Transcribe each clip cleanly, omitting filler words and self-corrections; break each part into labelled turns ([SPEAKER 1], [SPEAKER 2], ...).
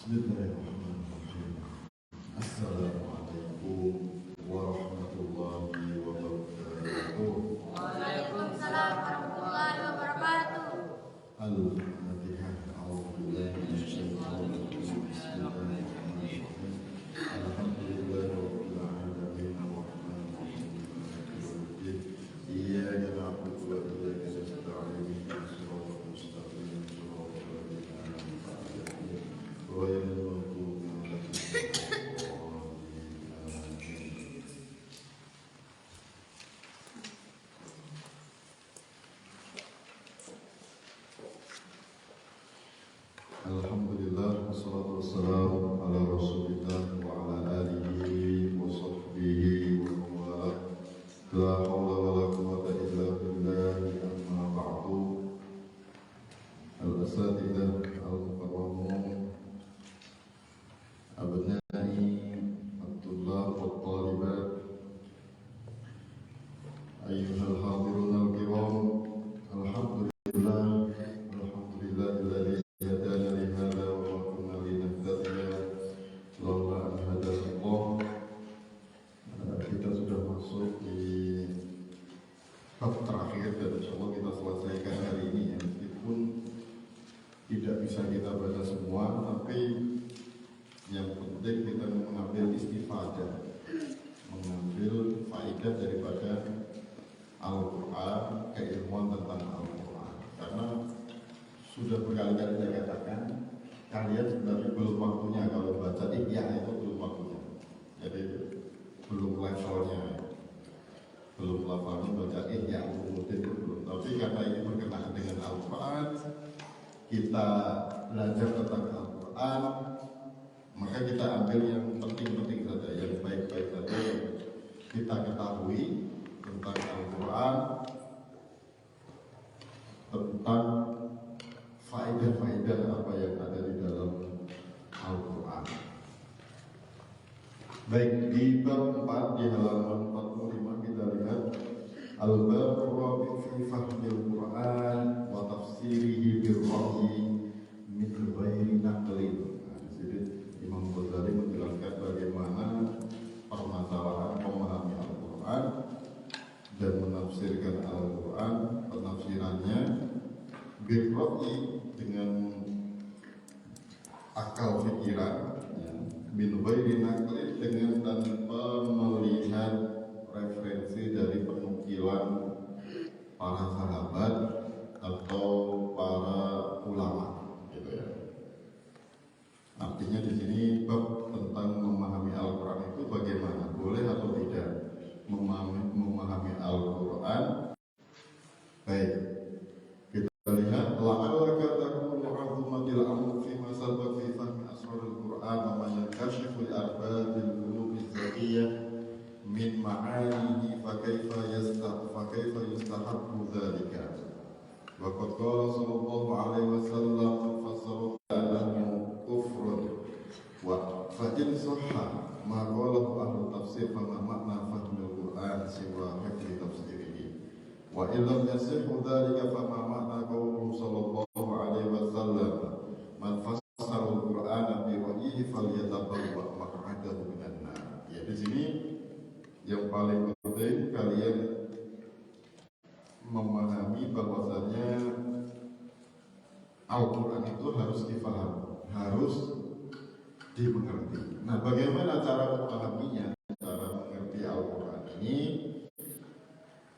[SPEAKER 1] Bismillahirrahmanirrahim. Assalamualaikum warahmatullahi wabarakatuh.
[SPEAKER 2] Waalaikumsalam warahmatullahi wabarakatuh.
[SPEAKER 1] Al-Fatihah. A'udzubillahi minasyaitonir rajim. Bismillahirrahmanirrahim. Alhamdulillahirabbil alamin arrahmanir rahim maliki yaumiddin. Iyyaka na'budu wa iyyaka nasta'in. Ihdinas siratal mustaqim. Siratal ladzina an'amta 'alaihim ghairil maghdubi 'alaihim waladdallin. Alhamdulillah, wassalatu wassalamu ala rasulillah wa ala alihi wa sahbihi wa mawala. La hawla wa la quwwata illa billahi amma ba'du. Al-asatidah al-mukarramun, abnai Abdullah wa talibat, ayyuhal hadirun al-kiram, alhamdulillah, alhamdulillahilladzi hadana li hadza wa ma kunna linahtadiya laula an hadana Allah. Kita sudah masuk di bab terakhir dan insyaallah kita selesaikan hari ini ya. Meskipun tidak bisa kita baca semua, tapi yang penting kita mengambil istifadah, mengambil faedah daripada Al-Quran, keilmuan tentang Al-Quran. Karena sudah berkali-kali saya katakan, kalian sebenarnya belum waktunya kalau baca Ihya itu belum waktunya. Jadi belum levelnya, belum levelnya baca Ihya Ulumuddin itu belum. Tapi karena ini berkenaan dengan Al-Quran, kita belajar tentang Al-Quran, maka kita ambil yang penting-penting saja, yang baik-baik saja yang kita ketahui tentang Al-Quran, tentang faedah-faedah apa yang ada di dalam Al-Quran. Baik, di bab 4 di halaman 45 kita lihat Al-Bab Rabi' fi Fahmil Quran wa Tafsirihi bir-Ra'yi min ghairi naqlin. Nah, di sini Imam Ghazali menjelaskan bagaimana permasalahan memahami Al-Quran dan menafsirkan Al-Quran, penafsirannya bir-Ra'yi dengan akal pikiran, ya, min ghairi naqlin dengan tanpa melihat referensi dari penukilan para sahabat atau para ulama, gitu ya. Artinya di sini bab tentang memahami Al-Quran itu bagaimana, boleh atau tidak memahami Al-Quran. Baik, kita lihat la'allaka takunu 'azmatil amr fi ma sabaq fi fahmi asrarul Quran wa ma yankashifu li arbabil qulubi zakiyah min ma'anihi fa kaifa yustahabbu dzalika. Wa qad qala sallallahu alaihi wasallam fassara annahu kufrun wa fa in sahha ma qalahu ahlu tafsir fa ma ma'na fahmil Quran siwa hifzi tafsirihi wa illam yasihhu dzalika fa ma ma'na qawluhu sallallahu alaihi wasallam man fassara al-Qur'ana bi ra'yihi falyatabawwa maq'adahu minan nar. Ya, di sini yang paling penting kalian memahami bahwasanya Al-Quran itu harus difahami, harus dimengerti. Nah, bagaimana cara memahaminya, cara mengerti Al-Quran ini?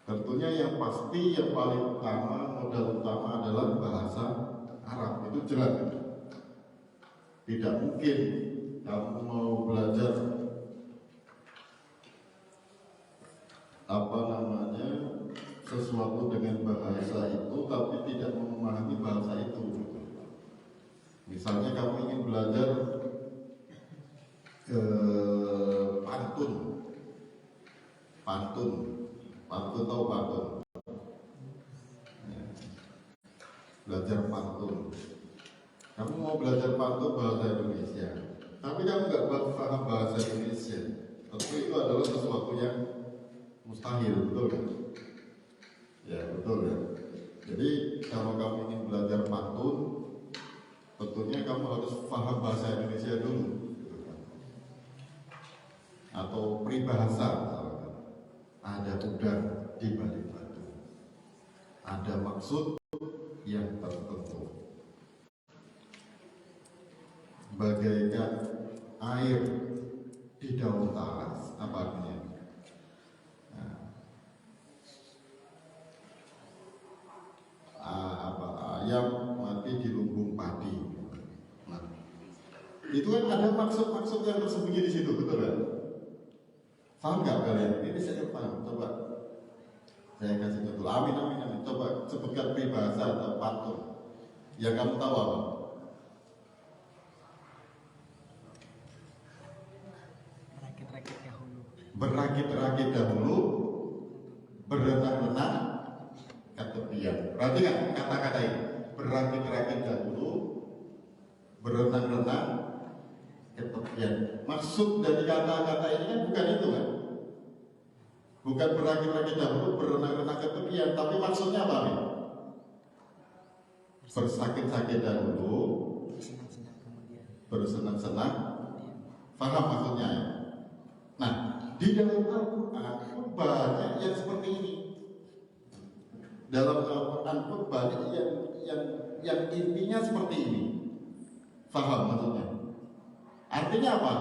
[SPEAKER 1] Tentunya yang pasti, yang paling utama, modal utama adalah bahasa Arab. Itu jelas. Tidak mungkin kamu mau belajar sesuatu dengan bahasa itu tapi tidak memahami bahasa itu. Misalnya kamu ingin belajar pantun tahu pantun? Ya. Belajar pantun. Kamu mau belajar pantun bahasa Indonesia, tapi kamu nggak paham bahasa Indonesia. Tentu itu adalah sesuatu yang mustahil, betul kan? Ya betul ya. Jadi kalau kamu ingin belajar pantun, tentunya kamu harus paham bahasa Indonesia peribahasa misalkan, ada udang di balik batu, ada maksud yang tertentu. Bagaikan air di daun talas, apa artinya? Ayam mati di lumbung padi. Nah, itu kan ada maksud-maksud yang tersembunyi di situ, betul kan? Paham nggak kalian? Ini saya paham. Coba saya kasih contoh. Amin, amin, amin. Coba sebutkan peribahasa atau pantun yang kamu tahu apa?
[SPEAKER 3] Berakit-rakit dahulu.
[SPEAKER 1] Berakit-rakit dahulu, berenang-renang ke tepian. Perhatikan kata-kata ini. Berakit-rakit dahulu, berenang-renang ke tepian. Maksud dari kata-kata ini kan bukan itu kan? Bukan berakit-rakit dahulu, berenang-renang ke tepian. Tapi maksudnya apa nih? Bersakit-sakit dahulu,
[SPEAKER 3] Bersenang-senang kemudian.
[SPEAKER 1] bersenang-senang. Faham maksudnya ya? Nah, di dalam Al-Quran pun banyak yang seperti ini. Dalam Al-Quran pun banyak yang intinya seperti ini. Faham maksudnya? Artinya apa?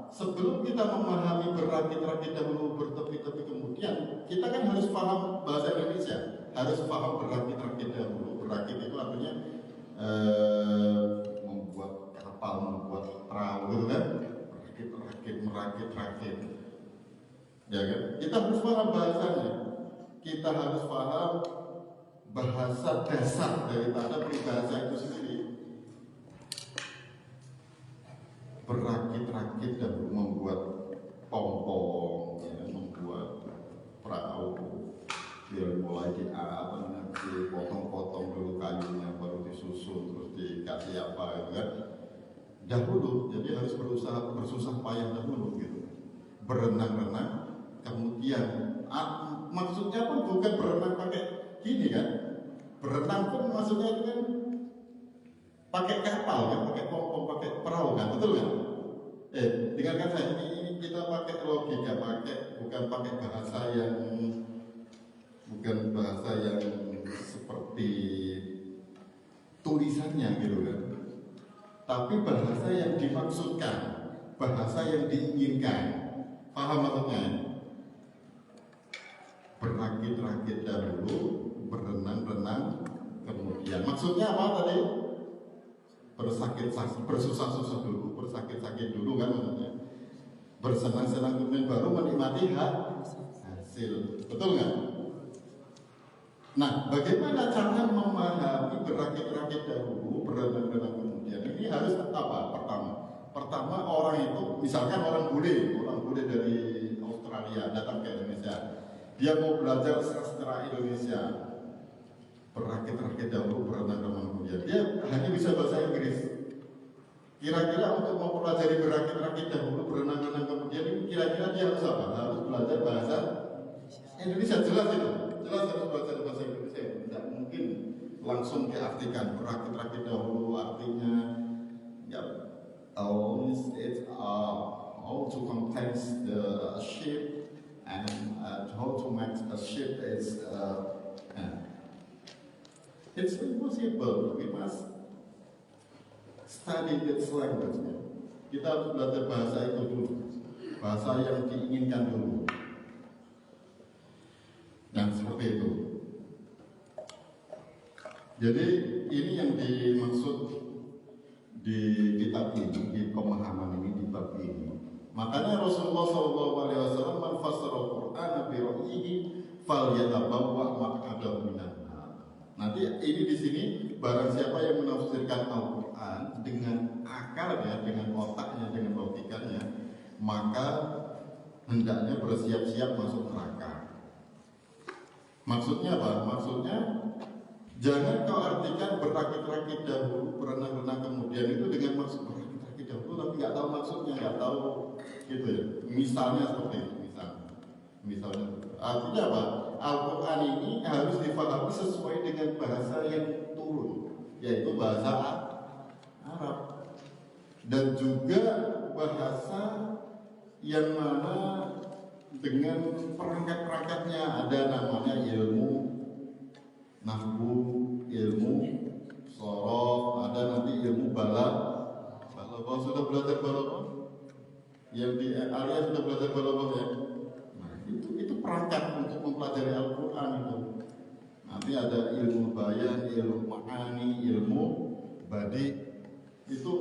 [SPEAKER 1] Sebelum kita memahami berakit-rakit dahulu, bertepi-tepi kemudian, kita kan harus paham bahasa Indonesia. Harus paham berakit-rakit dahulu. Berakit itu artinya membuat kapal, membuat perahu kan? Berakit-rakit, merakit-rakit. Ya kan? Kita harus paham bahasanya. Kita harus paham bahasa dasar daripada peribahasa itu sendiri. Berakit-rakit dan membuat pompong, ya, membuat perahu, dia mulai dipotong-potong dulu kayunya, baru disusun, terus dikasih apa gitu kan. Dahulu, jadi harus bersusah payah dahulu gitu. Berenang-renang, kemudian maksudnya pun bukan berenang pakai gini kan. Berenang pun maksudnya itu kan pakai kapal kan, pakai pompong, pakai perahu kan, betul kan? Dengarkan saya, ini kita pakai logika, bukan pakai bahasa yang seperti tulisannya gitu kan. Tapi bahasa yang dimaksudkan, bahasa yang diinginkan. Paham maksudnya? Berakit-rakit dahulu, berenang-renang kemudian. Maksudnya apa tadi? Bersusah-susah dulu, bersakit-sakit dulu kan maksudnya. Bersenang-senang kemudian baru menikmati hasil. Betul nggak? Nah, bagaimana cara memahami berakit-rakit dahulu, berenang-renang kemudian? Ini harus apa? Pertama orang itu, misalkan orang bule dari Australia datang ke Indonesia. Dia mau belajar sastra Indonesia. Berakit-rakit dahulu, berenang-renang kemudian. Dia hanya bisa bahasa Inggris. Kira-kira untuk mempelajari berakit-rakit dahulu, berenang-renang kemudian, ini kira-kira dia harus apa? Harus belajar bahasa Indonesia. Jelas itu. Jelas harus belajar bahasa Indonesia. Tidak mungkin langsung diartikan berakit-rakit dahulu artinya ya how to contain the ship and how to make a ship is it's impossible. We must study its language. Kita harus belajar bahasa itu dulu, bahasa yang diinginkan dulu. Dan seperti itu. Jadi ini yang dimaksud di kitab ini, di pemahaman ini, di bab ini. Makanya Rasulullah SAW menfassara Al-Quran bi ra'yihi falyatabawwa maq'adahu minan nar. Nanti ini di sini barang siapa yang menafsirkan Al-Quran dengan akalnya, dengan otaknya, dengan logikanya, maka hendaknya bersiap-siap masuk neraka. Maksudnya apa? Maksudnya jangan kau artikan berakit-rakit dahulu, berenang-renang kemudian itu dengan maksud berakit-rakit dahulu, tapi nggak tahu maksudnya, nggak tahu gitu ya. Misalnya seperti itu, misalnya. Artinya apa? Al-Quran ini harus difahami sesuai dengan bahasa yang turun, yaitu bahasa Arab, dan juga bahasa yang mana dengan perangkat-perangkatnya. Ada namanya ilmu nahwu, ilmu sorof, ada nanti ilmu balaghah. Sudah belajar balaghah? Yang di Alia sudah belajar balaghah ya? Nah, itu perangkat untuk mempelajari Al-Quran itu. Nanti ada ilmu bayan, ilmu ma'ani, ilmu badi. Itu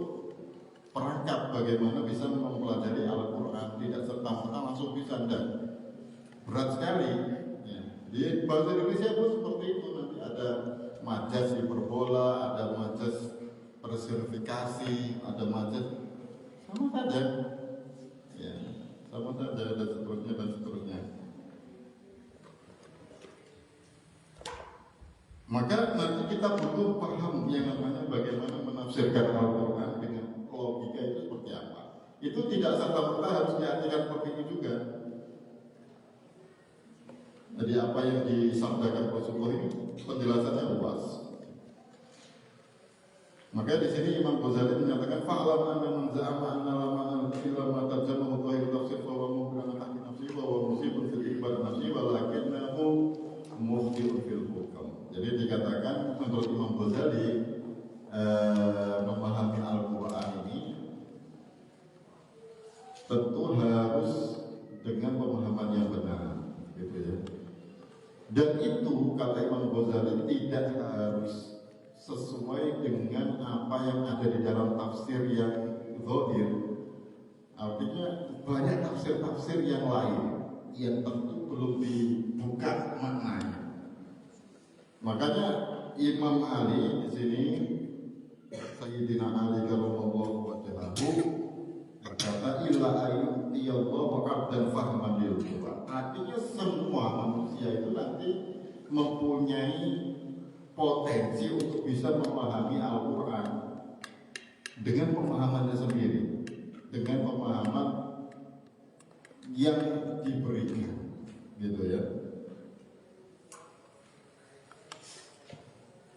[SPEAKER 1] perangkat bagaimana bisa mempelajari Al-Quran, tidak serta-merta langsung bisa. Dan berat sekali ya. Di bahasa Indonesia pun seperti itu. Nanti ada majas hiperbola, ada majas personifikasi, ada majas, sama saja ya, sama saja, dan seterusnya dan seterusnya. Maka nanti kita butuh paham yang namanya bagaimana menafsirkan Al-Quran dengan logika itu seperti apa. Itu tidak serta-merta harus diartikan seperti itu juga. Jadi apa yang disampaikan Rasulullah ini penjelasannya luas. Maka di sini Imam Ghazali menyatakan fa'lam anna man za'ama anna lama al-ilma tarjamahu dhahir tafsir fa huwa mughran haqqi nafsi wa huwa musibun fil ibad nafsi walakinnahu mukhti'un fil hukm. Jadi dikatakan menurut Imam Ghazali memahami Al-Quran ini tentu harus dengan pemahaman yang benar, gitu ya. Dan itu kata Imam Ghazali tidak harus sesuai dengan apa yang ada di dalam tafsir yang zahir. Artinya banyak tafsir-tafsir yang lain yang tentu belum dibuka maknanya. Makanya Imam Ali di sini, Sayyidina Ali radhiyallahu wajhahu berkata illa ayyallahu qabdan fahman lil Quran. Artinya semua manusia itu nanti mempunyai potensi untuk bisa memahami Al-Quran dengan pemahamannya sendiri, dengan pemahaman yang diberikan, gitu ya.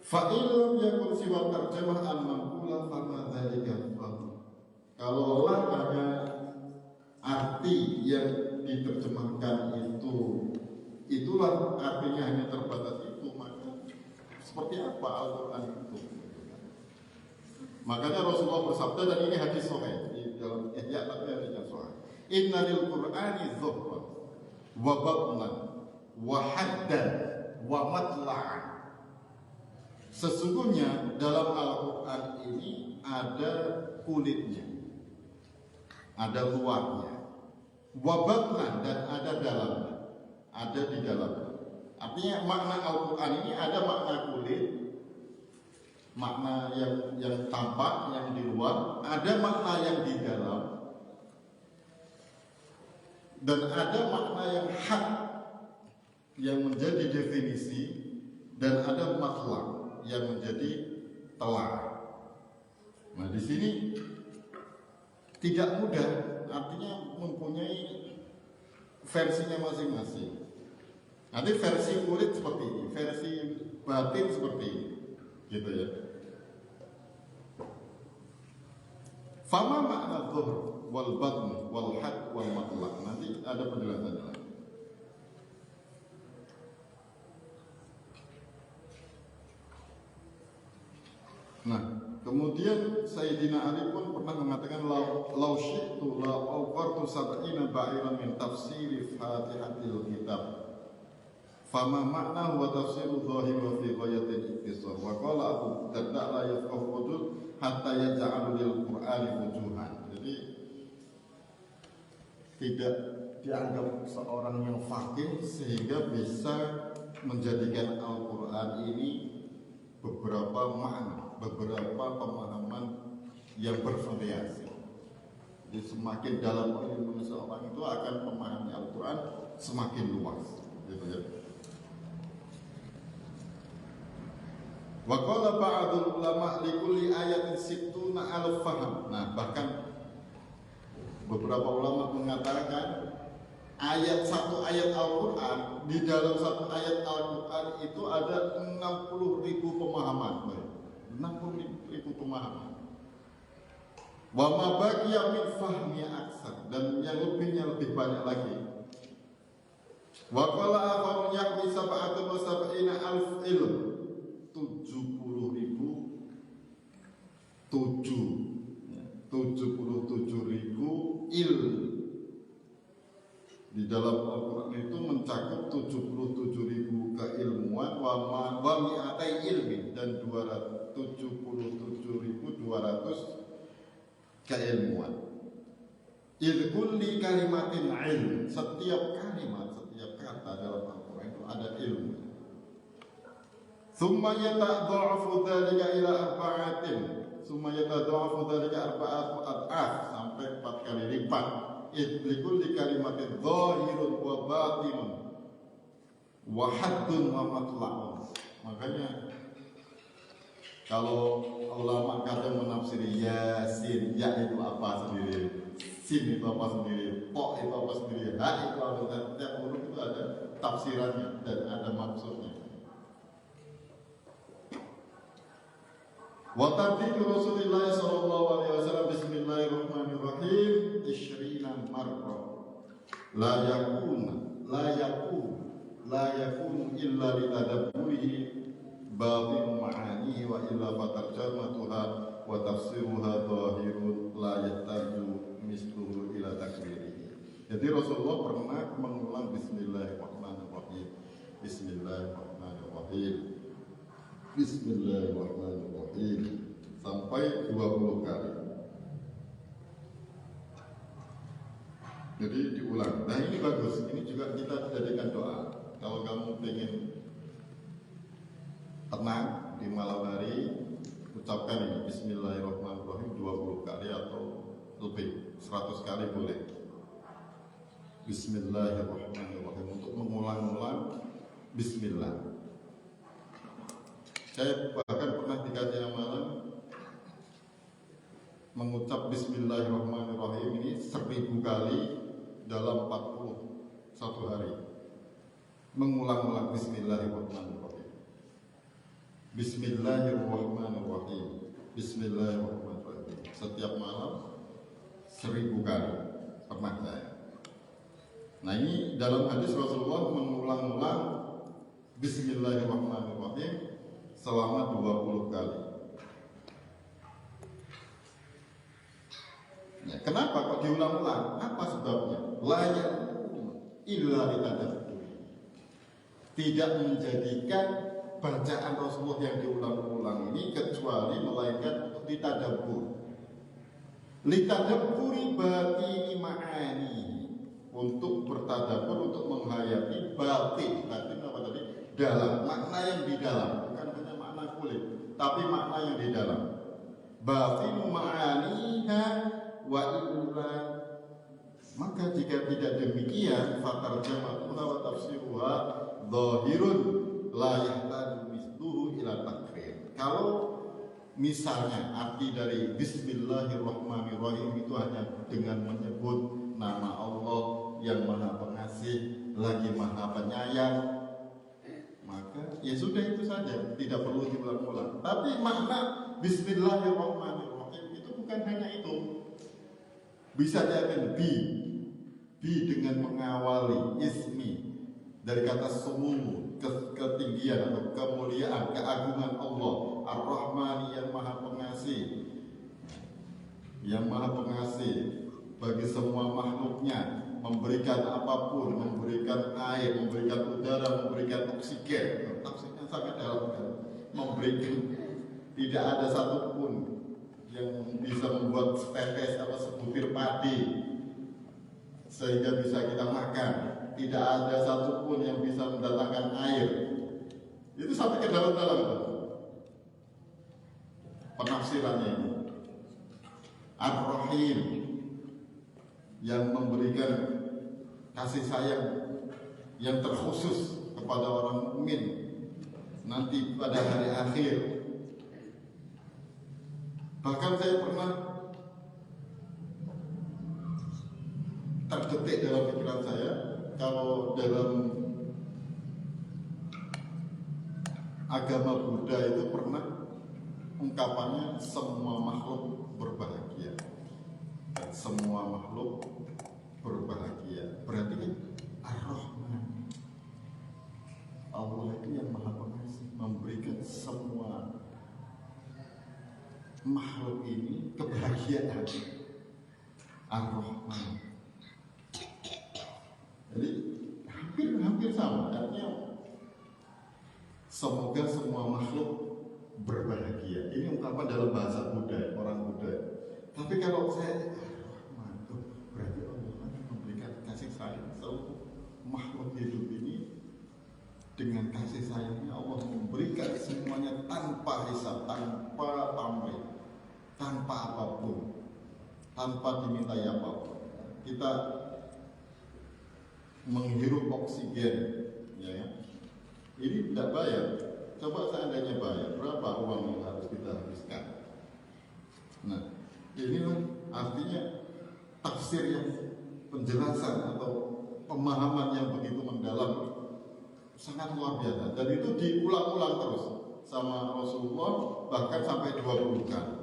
[SPEAKER 1] Fa'ilam yakun siwa tarjamah al-maqula fama dzalika fahm. Kalau ada arti yang diterjemahkan itulah artinya hanya terbatas itu, maka seperti apa Al-Quran itu? Makanya Rasulullah bersabda, dan ini hadis sahih di dalam Ihya hadisnya sahih. Inna lil Qur'ani dhuhran wa batnan wa haddan wa matla'an. Sesungguhnya dalam Al-Quran ini ada kulitnya, ada luarnya, wa batnan, dan ada dalamnya, ada di dalamnya. Artinya makna Al-Quran ini ada makna kulit, makna yang tampak, yang di luar, ada makna yang di dalam, dan ada makna yang hak, yang menjadi definisi, dan ada matlak yang menjadi telah. Nah di sini tidak mudah, artinya mempunyai versinya masing-masing. Nanti versi kulit seperti ini, versi batin seperti ini, gitu ya. Fama makna dhuhr wal batn wal had wal matlaq. Nanti ada penjelasannya lagi. Nah, kemudian Sayyidina Ali pun pernah mengatakan law syi'tu la awqartu sab'ina ba'iran min tafsiri Fatihatil Kitab. Fama makna wa tafsiru dhahir wa fi ghayatil iktisar. Wa qala Abu Darda la yafqahu hudud hatta yaj'alu lil Qur'ani wujuhan. Jadi tidak dianggap seorang yang faqih sehingga bisa menjadikan Al-Quran ini beberapa makna, beberapa pemahaman yang bervariasi. Jadi semakin dalam ilmu seorang itu akan memahami Al-Quran semakin luas, gitu ya. Wa qala ba'dul ulama li kulli ayatin sittuna alf faham. Nah, bahkan beberapa ulama mengatakan satu ayat Al-Quran, di dalam satu ayat Al-Quran itu ada 60.000 pemahaman. 60.000 pemahaman. Wa ma baqiya min fahmi aksar, dan yang lebihnya lebih banyak lagi. Wa qala akharun yahwi sab'atun wa sab'ina alf ilm, 77.000 ilmu. Di dalam Al-Quran itu mencakup 77.000 keilmuan wa mi'atai ilmi, dan 77.200 keilmuan. Idh kulli kalimatin ilm, setiap kalimat, setiap kata dalam Al-Quran itu ada ilmu. Thumma yatadha'afu dhalika ila arba'atin, sampai 4 kali lipat. Idlikul di kalimatin zahirun wa batinun wa haddun wa matla'un. Makanya kalau ulama kadang menafsiri Yasin, ya itu apa sendiri, sin itu apa sendiri, to itu apa sendiri, ha itu apa sendiri. Setiap huruf itu ada tafsirannya dan ada maksudnya. Wa tartibu Rasulullah sallallahu alaihi wasallam bismillahirrahmanirrahim 20 marrah. La yakun illa litadabburihi batin ma'anihi wa illa fatarjamatuha wa tafsiruha zahirun la yahtaju misluhu ila takbirihi. Jadi Rasulullah pernah mengulang bismillahirrahmanirrahim, bismillahirrahmanirrahim, bismillahirrahmanirrahim sampai 20 kali. Jadi diulang. Nah ini bagus. Ini juga kita jadikan doa. Kalau kamu ingin tenang di malam hari, ucapkan ini bismillahirrahmanirrahim 20 kali atau lebih, 100 kali boleh. Bismillahirrahmanirrahim, untuk mengulang-ulang bismillah. Saya bahkan pernah dikasih amalan mengucap bismillahirrahmanirrahim ini 1000 kali dalam 41 hari. Mengulang-ulang bismillahirrahmanirrahim, bismillahirrahmanirrahim, bismillahirrahmanirrahim setiap malam 1000 kali pernah saya. Nah ini dalam hadis Rasulullah mengulang-ulang bismillahirrahmanirrahim selama 20 kali. Ya, kenapa kok diulang-ulang? Apa sebabnya? Layak illa litadabburi. Tidak menjadikan bacaan Rasulullah yang diulang-ulang ini kecuali melainkan untuk ditadabbur. Litadabburi batini ma'ani, untuk bertadabbur, untuk menghayati batin. Batin apa tadi? Dalam, makna yang di dalam, bukan hanya makna kulit, tapi makna yang di dalam. Batinu ma'aniha wa illa, maka jika tidak demikian, fatarjamatuha wa tafsiruha zahirun la yahtaju misluhu ila takfir. Kalau misalnya arti dari bismillahirrahmanirrahim itu hanya dengan menyebut nama Allah yang Maha Pengasih lagi Maha Penyayang, maka ya sudah itu saja, tidak perlu diulang-ulang. Tapi makna bismillahirrahmanirrahim itu bukan hanya itu. Bisa jadi bi dengan mengawali ismi dari kata sumul, ketinggian atau kemuliaan, keagungan Allah, Ar-Rahmani yang Maha Pengasih, yang Maha Pengasih bagi semua makhluknya, memberikan apapun, memberikan air, memberikan udara, memberikan oksigen. Oksigen sangat dalam, memberikan, tidak ada satupun yang bisa membuat setetes atau sebutir padi sehingga bisa kita makan. Tidak ada satupun yang bisa mendatangkan air. Itu sampai ke dalam-dalam penafsirannya ini. Ar-Rahim, yang memberikan kasih sayang yang terkhusus kepada orang mukmin nanti pada hari akhir. Bahkan saya pernah terdetik dalam pikiran saya, kalau dalam agama Buddha itu pernah ungkapannya semua makhluk berbahagia. Semua makhluk berbahagia. Berarti kan Ar-Rahman, Allah itu yang maha pengasih, memberikan semua makhluk ini kebahagiaan. Ar-Rahman. Jadi hampir sama. Artinya semoga semua makhluk berbahagia. Ini ungkapan dalam bahasa Buddha, orang Buddha. Tapi kalau saya Ar-Rahman itu berarti Allah akan memberikan kasih sayang seluruh makhluk hidup ini. Dengan kasih sayangnya Allah memberikan semuanya tanpa hisab, tanpa pamrih, tanpa apapun, tanpa dimintai apapun. Kita menghirup oksigen, ya. Ini tidak bayar. Coba seandainya bayar, berapa uang yang harus kita habiskan? Nah, inilah artinya tafsir yang penjelasan atau pemahaman yang begitu mendalam, sangat luar biasa. Dan itu diulang-ulang terus sama Rasulullah, bahkan sampai 20 kali.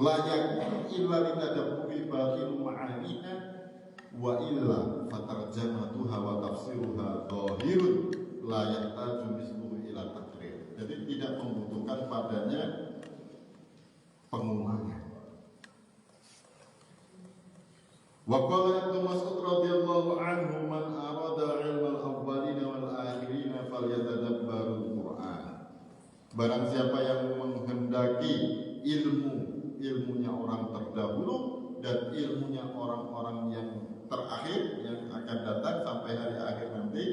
[SPEAKER 1] Layak illa litadabburi batil ma'aniha wa illa fatarjamatuha wa tafsiruha dhahirun la yahtaju misluhu ila takrir. Jadi tidak membutuhkan padanya pengulangan. Wa qala Ibnu Mas'ud radhiyallahu anhu man arada ilmal awwalin wal akhirin falyatadabbarul Qur'an. Barang siapa yang menghendaki ilmunya orang terdahulu dan ilmunya orang-orang yang terakhir yang akan datang sampai hari akhir nanti,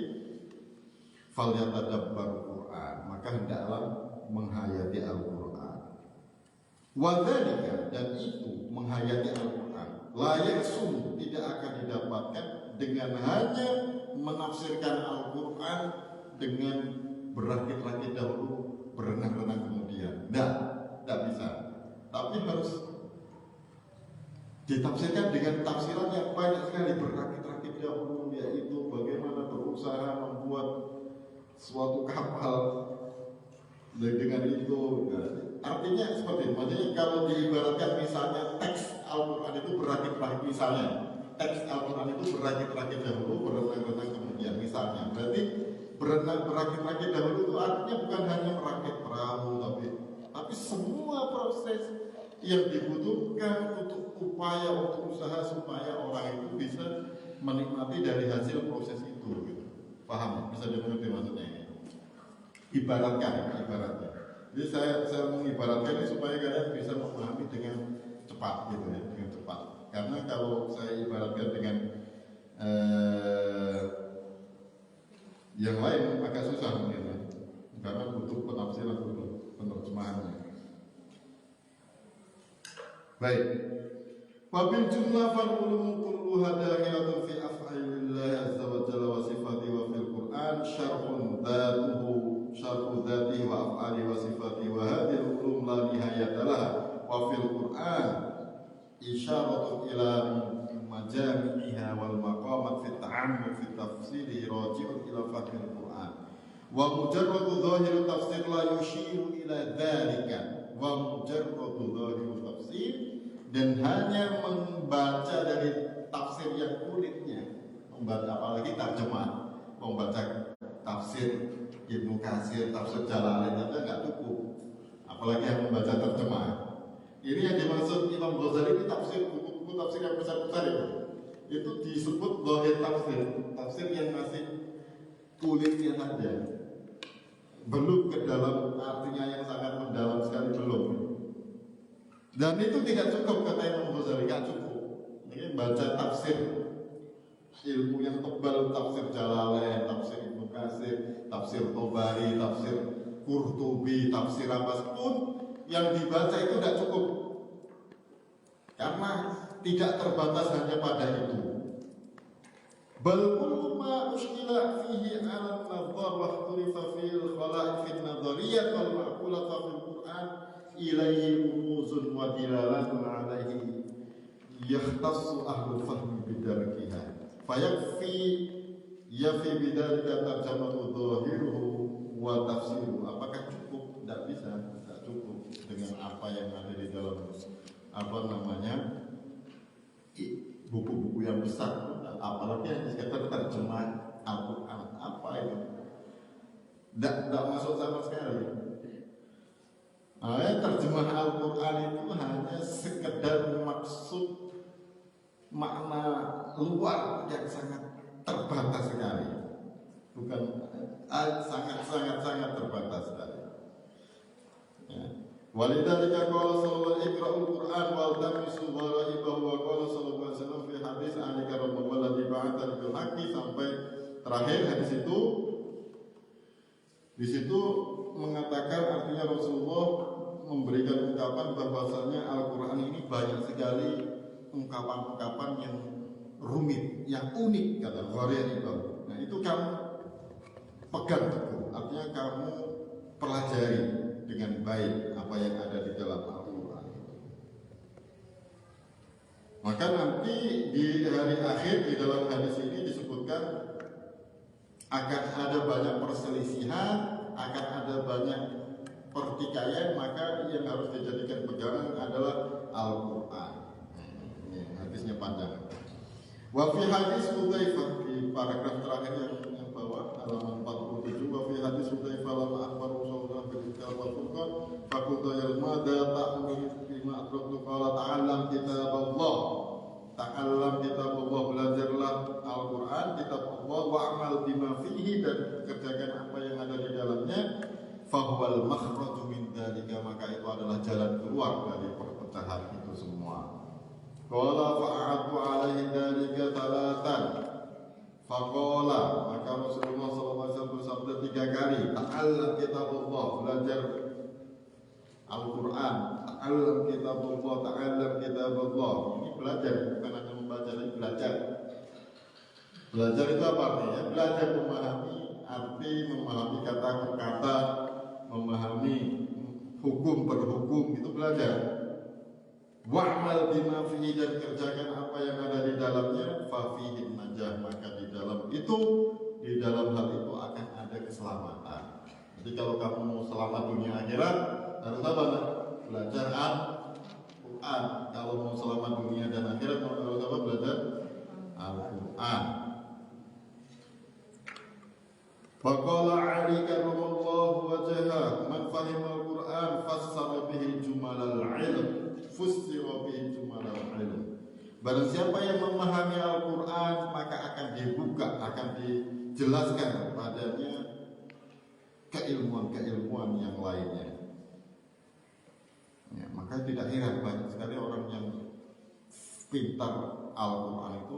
[SPEAKER 1] falyatadabbarul Qur'an, maka hendaklah menghayati Al-Qur'an. Wa dzalika, dan itu menghayati Al-Qur'an layak sungguh tidak akan didapatkan dengan hanya menafsirkan Al-Quran dengan berakit-rakit dahulu, berenang-renang kemudian. Tidak bisa. Tapi harus ditafsirkan dengan tafsiran yang banyak sekali, berakit-rakit dahulu, yaitu bagaimana berusaha membuat suatu kapal dengan itu. Artinya seperti itu. Maksudnya kalau diibaratkan misalnya teks Al-Quran itu berakit-rakit, misalnya teks Al-Quran itu berakit-rakit dahulu, berenang-renang kemudian misalnya. Berarti berakit-rakit dahulu itu artinya bukan hanya merakit perahu, tapi semua proses yang dibutuhkan untuk upaya, untuk usaha supaya orang itu bisa menikmati dari hasil proses itu. Gitu. Paham? Bisa dimengerti maksudnya ini? Ibaratnya. Jadi saya mengibaratkan ini supaya kalian bisa memahami dengan cepat gitu ya, dengan cepat. Karena kalau saya ibaratkan dengan yang lain agak susah mungkin ya, karena butuh penafsiran, butuh penerjemahannya. Baik. Wabil jumlah fal ulum kulluha dakhilatun fi af'alillah azza wa jalla wa sifatihi wa fil Qur'an syarhun syarhu dzatihi wa af'alihi wa sifatihi wa hadhihi ulum la nihayata laha wa fil Qur'an isyaratun ila majami'iha wal maqamat fi ta'ammul fi tafsiri raji'un ila fahmil Qur'an wa mujarradu dhahir tafsir la yushiru ila dzalika wa mujarradu dhahir tafsir, dan hanya membaca dari tafsir yang kulitnya, membaca apalagi terjemah, membaca tafsir Ibnu Katsir, tafsir Jalalain aja nggak cukup, apalagi yang membaca terjemah. Ini yang dimaksud Imam Ghazali ini tafsir, buku-buku tafsir yang besar-besar itu disebut dhahir tafsir yang masih kulitnya saja, belum ke dalam artinya yang sangat mendalam sekali, belum. Dan itu tidak cukup, kata Imam Ghazali, tidak cukup. Ini baca tafsir ilmu yang tebal, tafsir Jalalain, tafsir Ibnu Katsir, tafsir Tobari, tafsir Qurtubi, tafsir apa pun yang dibaca itu tidak cukup, karena tidak terbatas hanya pada itu. Bal kullu ma ushkila fihi 'ala an-nadhar wa ikhtalafa fil khalaiq fi an-nadhariyat wal ma'qulat fil Qur'an ilaihi umuzun wa dilalatun alaihi yakhtassu ahlul fahmi bidarkiha yafi bidarika tarjamatu dhahiruhu wa tafsiruhu. Apakah cukup? Tidak bisa, tidak cukup dengan apa yang ada di dalam buku-buku yang besar, apalagi yang sekitar terjemah Al-Quran. Apa itu? Tidak masuk sama sekali. Terjemah Al-Quran itu hanya sekedar maksud makna luar yang sangat terbatas sekali, bukan sangat terbatas sekali. Ya. Walidzalika qala sallallahu iqra'ul Qur'an wal tamisu ghaibahu wa qala sallallahu alaihi wasallam fi hadis alika rabbil ladzi ba'atha bil haqqi sampai terakhir hadis itu. Di situ mengatakan artinya Rasulullah memberikan ungkapan bahwasanya Al-Quran ini banyak sekali ungkapan-ungkapan yang rumit, yang unik kata gharibah. Nah itu kamu pegang teguh, artinya kamu pelajari dengan baik apa yang ada di dalam Al-Quran. Maka nanti di hari akhir di dalam hadis ini disebutkan akan ada banyak perselisihan, akan ada banyak pertikaian, maka yang harus dijadikan pegangan adalah Al-Quran. Ini hadisnya panjang. Wa fi hadis Hudzaifah di paragraf terakhir yang bawah halaman 47, wa fi hadis Hudzaifah lama akhbar Rasulullah bil kitab wal furqan faqul ya mada ta'muru bima adratu qala ta'allam kitaballah. Ta'allam kitabullah, belajarlah Al-Quran, kitab Allah, wa'amal bima fihi, dan kerjakan apa yang ada di dalamnya. Fahuwal makhraju min dzalika, maka itu adalah jalan keluar dari perpecahan itu semua. Qala fa'atu alaihi dzalika talatan. Faqala, maka Rasulullah SAW bersabda 3 kali, ta'allam kitabullah, belajar Al-Quran, ta'allam kitabullah, ta'allam kitabullah. Ini belajar, bukan hanya membaca, tapi belajar. Belajar itu apa artinya? Belajar memahami arti, memahami kata-kata, memahami hukum berhukum, itu belajar. Wa'mal bima fihi, dan kerjakan apa yang ada di dalamnya. Fa fihi najah, maka di dalam itu, di dalam hal itu akan ada keselamatan. Jadi kalau kamu mau selamat dunia akhirat, harus apa? Belajar Al-Quran. Kalau mau selamat dunia dan akhirat, harus apa? Belajar Al-Quran. Faqala Ali karramallahu wajhah, man fahima al-Quran fassara bihi jumalal ilm, fussira bihi jumalal ilm. Barang siapa yang memahami Al-Quran, maka akan dibuka, akan dijelaskan kepadanya keilmuan-keilmuan yang lainnya. Ya, maka tidak heran banyak sekali orang yang pintar Al-Quran itu,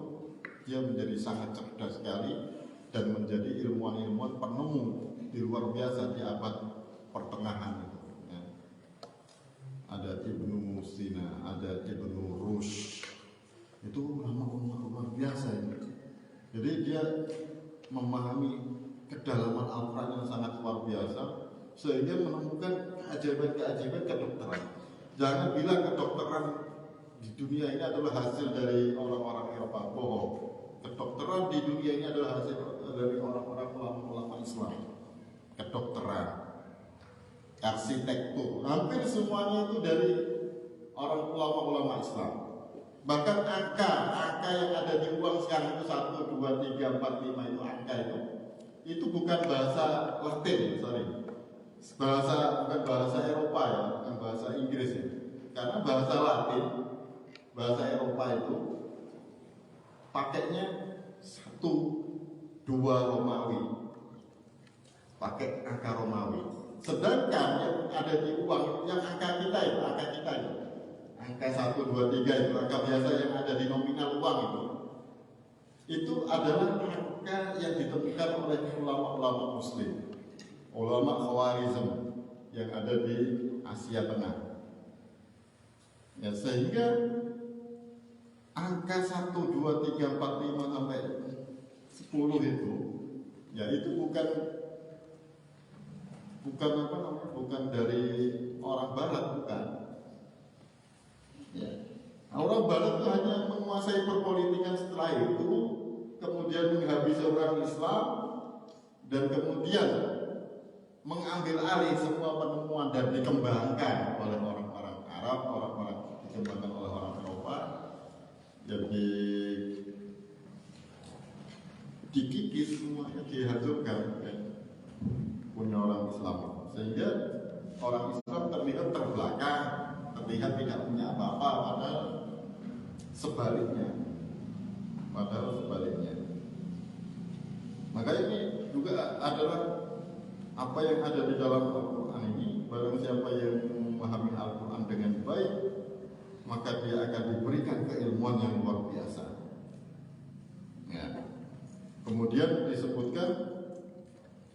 [SPEAKER 1] dia menjadi sangat cerdas sekali dan menjadi ilmuwan-ilmuwan penemu di luar biasa di abad pertengahan itu. Ya. Ada Ibnu Sina, ada Ibnu Rushd, itu ulama-ulama luar biasa ini. Jadi dia memahami kedalaman Al-Quran yang sangat luar biasa sehingga menemukan keajaiban-keajaiban kedokteran. Jangan bilang kedokteran di dunia ini adalah hasil dari orang-orang Eropa, bohong. Kedokteran di dunia ini adalah hasil dari orang-orang ulama Islam. Kedokteran, arsitektur, hampir semuanya itu dari orang ulama-ulama Islam. Bahkan angka yang ada di uang sekarang itu 1, 2, 3, 4, 5 itu angka itu bukan bahasa Latin, bukan bahasa Eropa ya, bukan bahasa Inggris ya. Karena bahasa Latin, bahasa Eropa itu pakainya 1, 2 Romawi, pakai angka Romawi. Sedangkan yang ada di uang, yang angka kita itu, angka 1, 2, 3 itu, angka biasa yang ada di nominal uang itu adalah angka yang ditemukan oleh ulama-ulama Muslim, ulama Khawarizm yang ada di Asia Tengah. Ya, sehingga angka 1, 2, 3, 4, 5 sampai 10 itu, ya itu bukan dari orang Barat, bukan. Ya. Orang Barat itu hanya menguasai perpolitikan setelah itu, kemudian menghabisi orang Islam, dan kemudian mengambil alih semua penemuan dan dikembangkan oleh orang-orang Arab, dikembangkan oleh orang Eropa, jadi dikikis semuanya, dihancurkan. Ya. Punya orang Islam, sehingga orang Islam terlihat terbelakang, terlihat tidak punya apa-apa, sebaliknya. Maka ini juga adalah apa yang ada di dalam Al-Quran ini. Barang siapa yang memahami Al-Quran dengan baik, maka dia akan diberikan keilmuan yang luar biasa. Ya. Kemudian disebutkan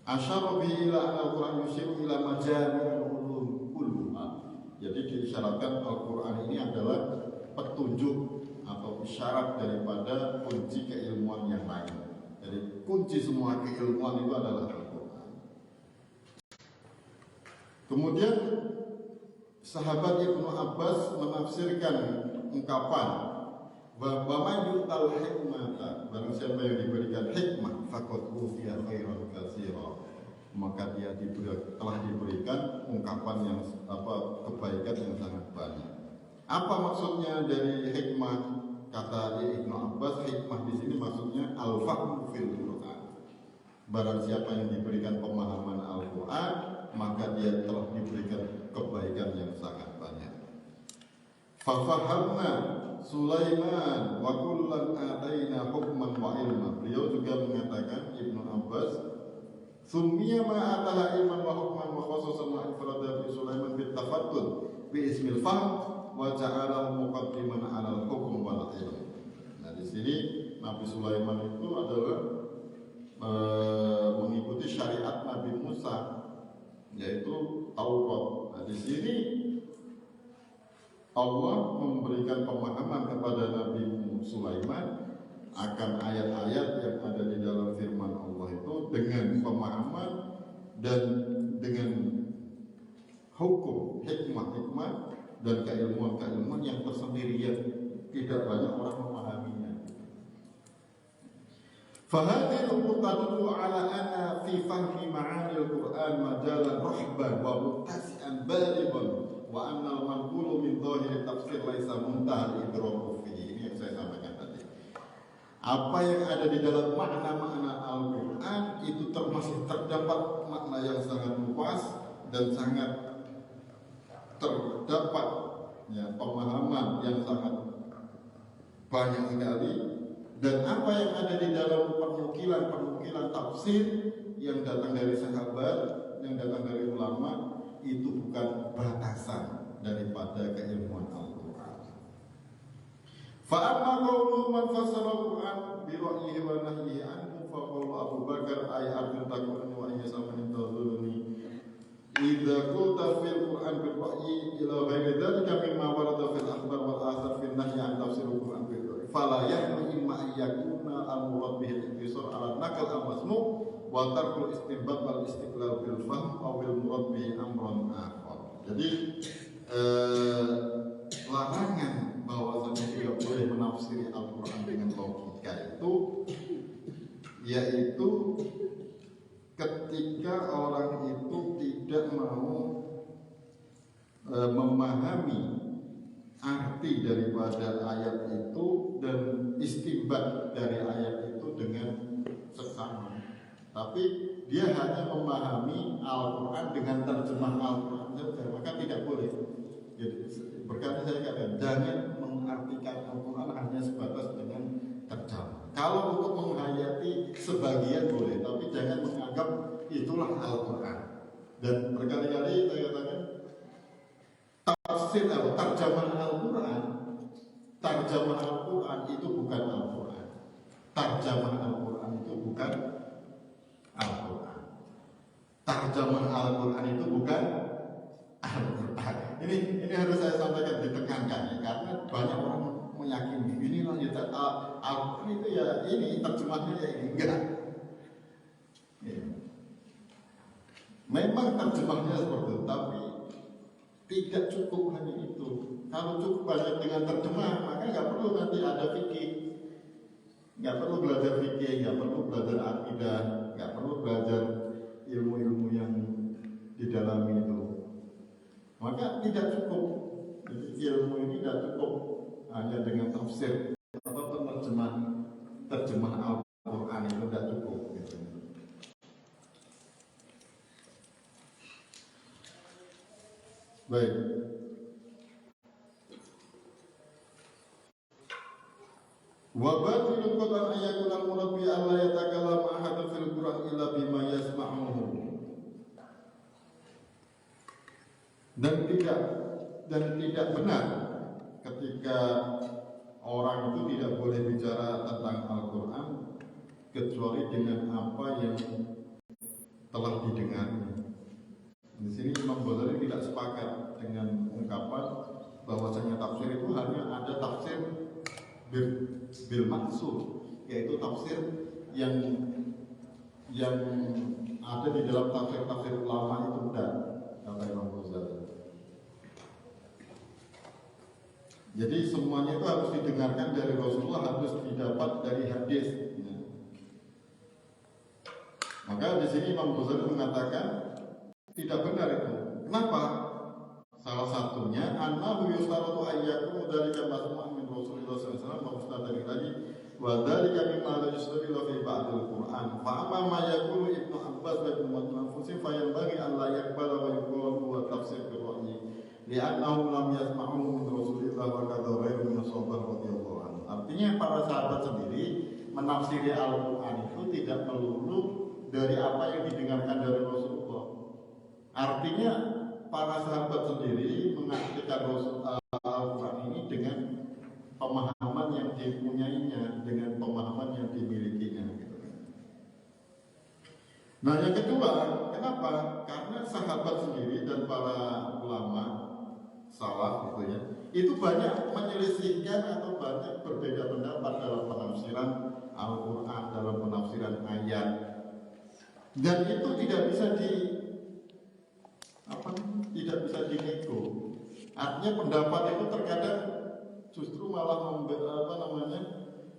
[SPEAKER 1] asyara bihi ila al-Quran yushiru ila majami'il ulum kulluha. Jadi diisyaratkan Al-Quran ini adalah petunjuk atau isyarat daripada kunci keilmuan yang lain. Jadi kunci semua keilmuan itu adalah Al-Quran. Kemudian sahabat Ibnu Abbas menafsirkan ungkapan wa man yu'tal hikmata, barang siapa yang diberikan hikmah faqad utiya khairan katsira, maka dia telah diberikan ungkapan yang kebaikan yang sangat banyak. Apa maksudnya dari hikmah? Kata Ibnu Abbas, hikmah di sini maksudnya al-fahmu fil Quran. Barang siapa yang diberikan pemahaman Al-Quran, maka dia telah diberikan kebaikan yang sangat banyak. Fafahamna Sulaiman wa kullan ataina hukman wa ilma. Beliau juga mengatakan, Ibnu Abbas, summiya ma ataha ilman wa hukman wa khususan ma ifrada bi Sulaiman bit tafaddud bi ismil fahm wa ja'alahu muqaddiman 'ala al-hukm wal ilm. Nah, di sini Nabi Sulaiman itu adalah mengikuti syariat Nabi Musa, yaitu Taurat. Nah, di sini Allah memberikan pemahaman kepada Nabi Sulaiman akan ayat-ayat yang ada di dalam firman Allah itu dengan pemahaman dan dengan hukum, hikmah dan keilmuan yang tersendiri yang tidak banyak orang memahaminya. Fahadhihi tadullu ala anna fi fahmi ma'ani al-Qur'an majalan rahban wa muttasi'an balighan wa anna al-manqulu min dhahiri tafsir laisa muntaha al-idraku fihi. Ini yang saya sampaikan tadi. Apa yang ada di dalam makna-makna Al-Qur'an itu terdapat makna yang sangat luas dan sangat terdapat pemahaman yang sangat banyak sekali, dan apa yang ada di dalam penukilan tafsir yang datang dari sahabat, yang datang dari ulama, itu bukan batasan daripada keilmuan Al-Quran. Fa'amma qawlu man fassara Al-Quran bi ra'yihi wa nahyihi anhu fa qawlu Abu Bakar ay arju takunni wa yasamani taduluni idza qulta fil Qur'an bil ra'yi ila ghairi dzalika mimma warada fil akhbar wal athar fil nahyi an tafsir Al-Qur'an bil ra'yi fala yahmi imma yakuna al-murad bihi al-intisar ala naql al-masmu' wa tarkul istinbat wal istiqlal bil fahm aw bil murad bihi amran akhar. Jadi larangan bahwasanya tidak boleh menafsiri Al-Qur'an dengan logika itu yaitu ketika orang itu tidak mau memahami arti daripada ayat itu dan istinbat dari ayat itu dengan seksama, tapi dia hanya memahami Al-Quran dengan terjemah Al-Quran saja, maka tidak boleh. Jadi berkali saya katakan, jangan mengartikan Al-Quran hanya sebatas dengan terjemah. Kalau untuk menghayati sebagian boleh, tapi jangan menganggap itulah Al-Quran. Dan berkali-kali saya katakan, tafsir atau terjemah Al-Quran itu bukan Al-Quran. Terjemah Al-Quran itu bukan Al-Quran. Terjemah Al-Quran itu bukan Al-Quran. Ini harus saya sampaikan, ditekankan ya, karena banyak orang meyakini inilah ya Al-Quran itu ya ini terjemahnya ya ini enggak. Ya. Memang terjemahnya seperti itu, tapi tidak cukup hanya itu. Kalau cukup hanya dengan terjemah, maka nggak perlu nanti ada fikih, nggak perlu belajar fikih, nggak perlu belajar akidah, nggak perlu belajar ilmu-ilmu yang di dalam itu. Maka tidak cukup. Jadi ilmu ini tidak cukup hanya dengan tafsir atau terjemah Al-Quran itu tidak cukup. Gitu. Baik. Wa batilul Qur'an ayatul murabbi alla yatakallam ahadun fil Qur'an illa bima yasma'uhu. Dan tidak benar ketika orang itu tidak boleh bicara tentang Al-Qur'an kecuali dengan apa yang telah didengarnya. Di sini Imam Ghazali tidak sepakat dengan ungkapan bahwasanya tafsir itu hanya ada tafsir bil maksud, yaitu tafsir yang ada di dalam tafsir ulama itu benar, kata Imam Ghazali. Jadi semuanya itu harus didengarkan dari Rasulullah, harus didapat dari hadis. Maka di sini Imam Ghazali mengatakan tidak benar itu. Kenapa? Salah satunya annahu yustaratu ayyakum dzalika masmu'an min Rasulullah sallallahu alaihi wasallam wa mustadrik lagi wa dzalika mimma la yustadilu fi ba'dil Qur'an. Fa amma ma yaqulu Ibnu Abbas wa Ibnu Mas'ud fa yanbaghi an la yaqbala wa yuqalu wa tafsir bil ra'yi li'annahu lam yasma'u min Rasulillah wa kadza ghairu min sahabah radhiyallahu anhu. Artinya para sahabat sendiri menafsiri Al-Qur'an itu tidak melulu dari apa yang didengarkan dari Rasulullah. Artinya para sahabat sendiri mengartikan Al-Quran ini dengan pemahaman yang dipunyainya, dengan pemahaman yang dimilikinya. Nah yang kedua, kenapa? Karena sahabat sendiri dan para ulama salaf itu banyak menyelisihkan atau banyak berbeda pendapat dalam penafsiran Al-Quran, dalam penafsiran ayat, dan itu tidak bisa dinego. Artinya pendapat itu terkadang justru malah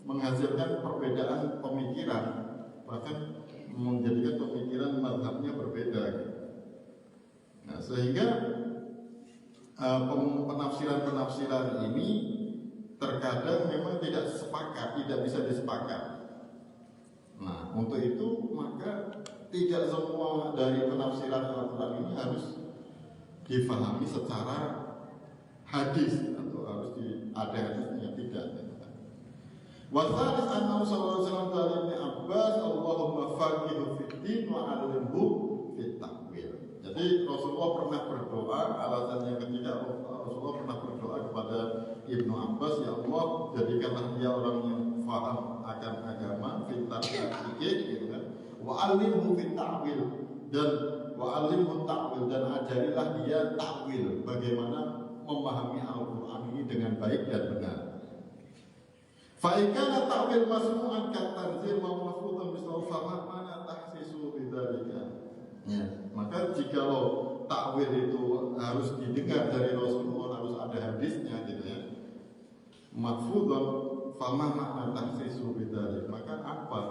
[SPEAKER 1] menghasilkan perbedaan pemikiran, bahkan menjadikan pemikiran mazhabnya berbeda. Nah, sehingga penafsiran ini terkadang memang tidak sepakat, tidak bisa disepakat. Nah, untuk itu maka tidak semua dari penafsiran Al-Quran ini harus difahami secara hadis atau harus ada hadisnya, tidak. Wasalis annahu sallallahu alaihi wasallam dari Ibnu Abbas, Allahumma faqihu fid din wa 'allimhu fit ta'wil. Jadi Rasulullah pernah berdoa, alasan yang ketiga Rasulullah pernah berdoa kepada Ibnu Abbas, ya Allah jadikanlah dia orang yang faham akan agama, fit ta'wil, gitu kan. Wa 'allimhu fit ta'wil, dan wa'alimhu ta'wil, dan ajarilah dia ta'wil, bagaimana memahami Al-Quran ini dengan baik dan benar. Fa'ikana ta'wil masmu'an katanzil wa mafruḍan misal fama mana tahsisu bidzalika. Maka jikalau ta'wil itu harus didengar dari Rasulullah, harus ada hadisnya gitu ya. Mafruḍan fama mana tahsisu bidzalika. Maka apa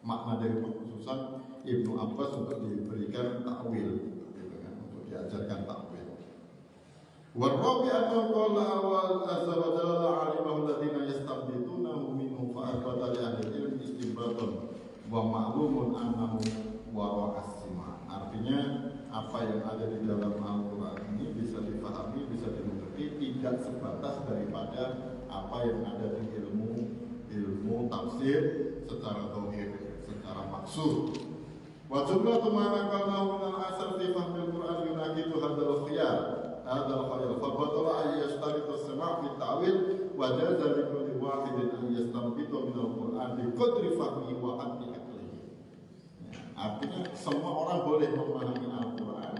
[SPEAKER 1] makna dari pengkhususan Ibnu Abbas untuk diberikan ta'wil, gitu kan, untuk diajarkan ta'wil. Warrabi annahu qala awal azza wa jalla 'alimahu alladziina yastanbitunahu minhu fa athbata li ahli ilmi istinbatun wa ma'lumun annahu wara'as sima. Artinya apa yang ada di dalam Al-Quran ini bisa dipahami, bisa dimengerti, tidak sebatas daripada apa yang ada di ilmu tafsir secara zahir, secara maksud. Wa jumlatu ma naqalnahu min al-asar fi fahmil Qur'an yunaqidu hadzal khiyar fa batala ay yastaritu as-sama' fi ta'wil wa jaza li kulli wahidin an yastanbitu min al-Qur'an bi qadri fahmihi wa haddi aqlihi. Artinya semua orang boleh memahami Al-Quran,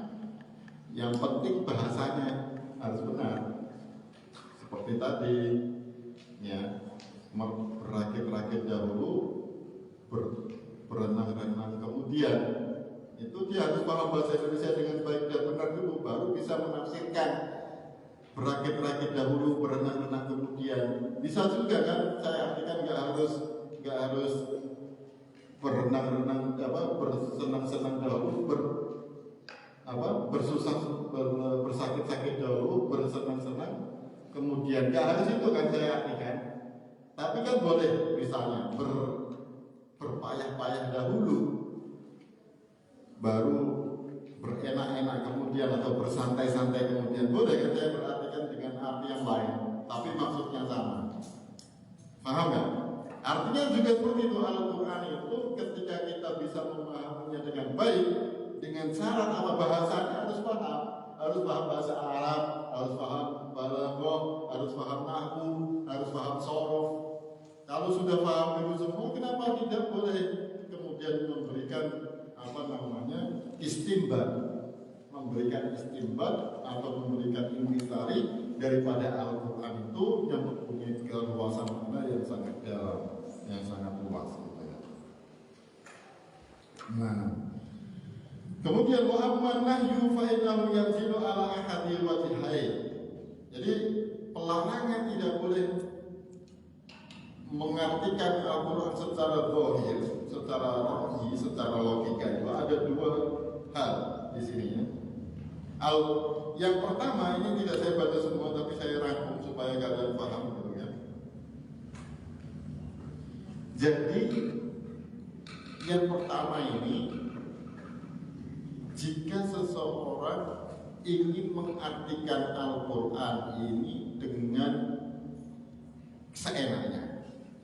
[SPEAKER 1] yang penting bahasanya harus benar. Seperti tadi ya, berakit-rakit dahulu, berenang-renang kemudian, itu dia harus paham bahasa Indonesia dengan baik dan benar dulu, baru bisa menafsirkan. Berakit-rakit dahulu, berenang-renang kemudian, bisa juga kan? Saya artikan nggak harus berenang-renang, bersenang-senang dahulu, bersakit-sakit dahulu, bersenang-senang kemudian. Nggak harus itu kan saya artikan. Tapi kan boleh misalnya berpayah-payah dahulu, baru berenak-enak kemudian atau bersantai-santai kemudian, boleh kan saya berartikan dengan arti yang lain, tapi maksudnya sama. Paham nggak? Artinya juga seperti itu, Al-Quran itu ketika kita bisa memahaminya dengan baik, dengan syarat apa bahasanya harus paham bahasa Arab, harus paham balaghah, harus paham nahwu, harus paham shorof. Kalau sudah paham itu semua, kenapa tidak boleh kemudian memberikan istimbat, memberikan istimbat atau memberikan intisari daripada Al-Quran itu yang mempunyai keluasan makna yang sangat dalam, yang sangat luas gitu ya. Nah, kemudian wa amma nahyu fa innahu yanzilu ala ahadil wajhain. Jadi pelarangan tidak boleh mengartikan Al-Quran secara zahir, secara rohi, secara logika itu ada dua hal di sini ya. Yang pertama, ini tidak saya baca semua tapi saya rangkum supaya kalian paham gitu ya. Jadi yang pertama ini, jika seseorang ingin mengartikan Al-Quran ini dengan seenaknya.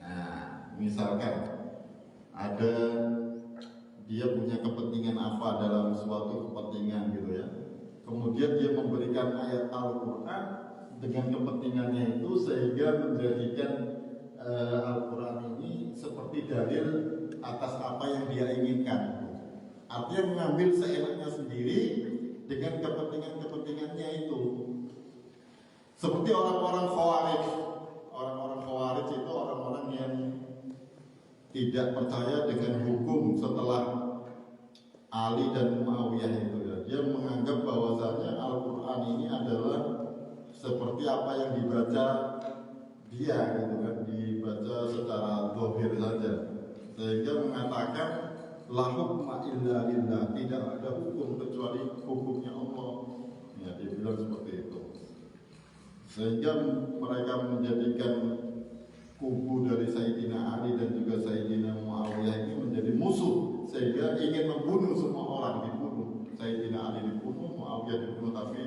[SPEAKER 1] Nah, misalkan ada dia punya kepentingan apa dalam suatu kepentingan gitu ya. Kemudian dia memberikan ayat Al-Quran dengan kepentingannya itu sehingga menjadikan Al-Quran ini seperti dalil atas apa yang dia inginkan. Artinya mengambil seenaknya sendiri dengan kepentingannya itu. Seperti orang-orang Khawarij. Orang-orang Khawarij itu orang-orang yang tidak percaya dengan hukum setelah Ali dan Muawiyah itu ya. Dia menganggap bahwasanya Al-Quran ini adalah seperti apa yang dibaca dia gitu kan, dibaca secara zahir saja, sehingga mengatakan la hukma illa lillah, tidak ada hukum kecuali hukumnya Allah. Ya, dia bilang seperti itu. Sehingga mereka menjadikan kubu dari Sayyidina Ali dan juga Sayyidina Muawiyah ini menjadi musuh, sehingga ingin membunuh semua orang, dibunuh. Sayyidina Ali dibunuh, Muawiyah dibunuh, tapi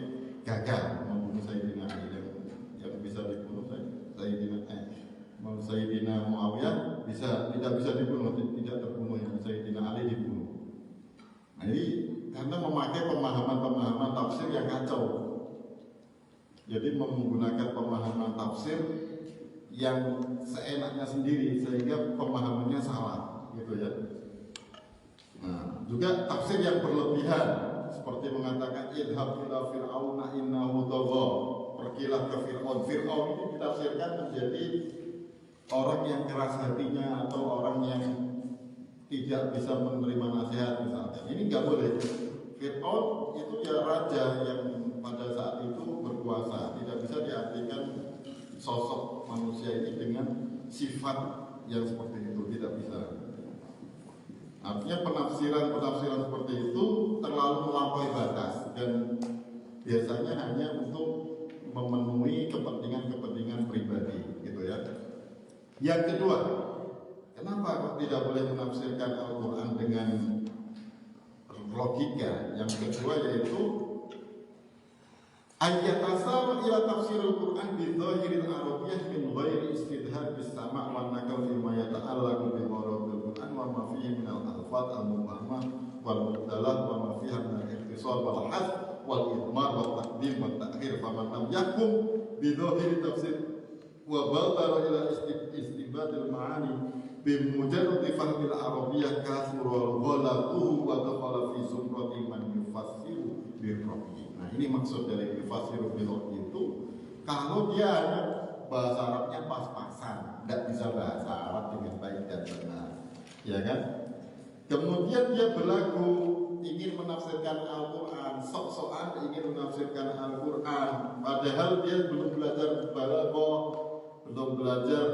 [SPEAKER 1] gagal membunuh Sayyidina Ali. Yang bisa dibunuh Sayyidina Muawiyah tidak bisa dibunuh, tidak terbunuh, yang Sayyidina Ali dibunuh. Nah, ini karena memakai pemahaman-pemahaman tafsir yang kacau. Jadi menggunakan pemahaman tafsir yang seenaknya sendiri sehingga pemahamannya salah gitu ya. Nah, juga tafsir yang berlebihan seperti mengatakan idhab ila fir'auna innahu tagha, pergilah ke Fir'aun. Fir'aun ini ditafsirkan menjadi orang yang keras hatinya atau orang yang tidak bisa menerima nasihat misalnya. Ini nggak boleh. Fir'aun itu ya raja yang pada saat itu berkuasa, tidak bisa diartikan sosok manusia ini dengan sifat yang seperti itu, tidak bisa. Artinya penafsiran seperti itu terlalu melampaui batas dan biasanya hanya untuk memenuhi kepentingan pribadi, gitu ya. Yang kedua, kenapa kok tidak boleh menafsirkan Al-Quran dengan logika? Yang kedua yaitu ayat asal ila tafsirul Quran bi dhahiril arabiyyah min ghairi istidhar bis sama' wa nakal fi ma yata'allaqu bi mawdu'il Quran wa ma fihi min al-alfaz al-mubhamah wal mubdalah wa ma fiha min al-ikhtisar wal hasb wal idmar wa taqdim wa ta'khir fa man lam yahkum bi dhahiri tafsir wa batara ila istinbatil ma'ani bi mujarrad fahmil arabiyyah kasura ghalatuhu wa dakhala fi sumrati man yufassiru bi rabbih. Nah, ini maksud dari Fasiru Bilog itu, kalau dia hanya bahasa Arabnya pas-pasan, tidak bisa bahasa Arab dengan baik dan benar, ya kan? Kemudian dia berlaku ingin menafsirkan Al-Quran, sok-sokan ingin menafsirkan Al-Quran, padahal dia belum belajar balaghah, belum belajar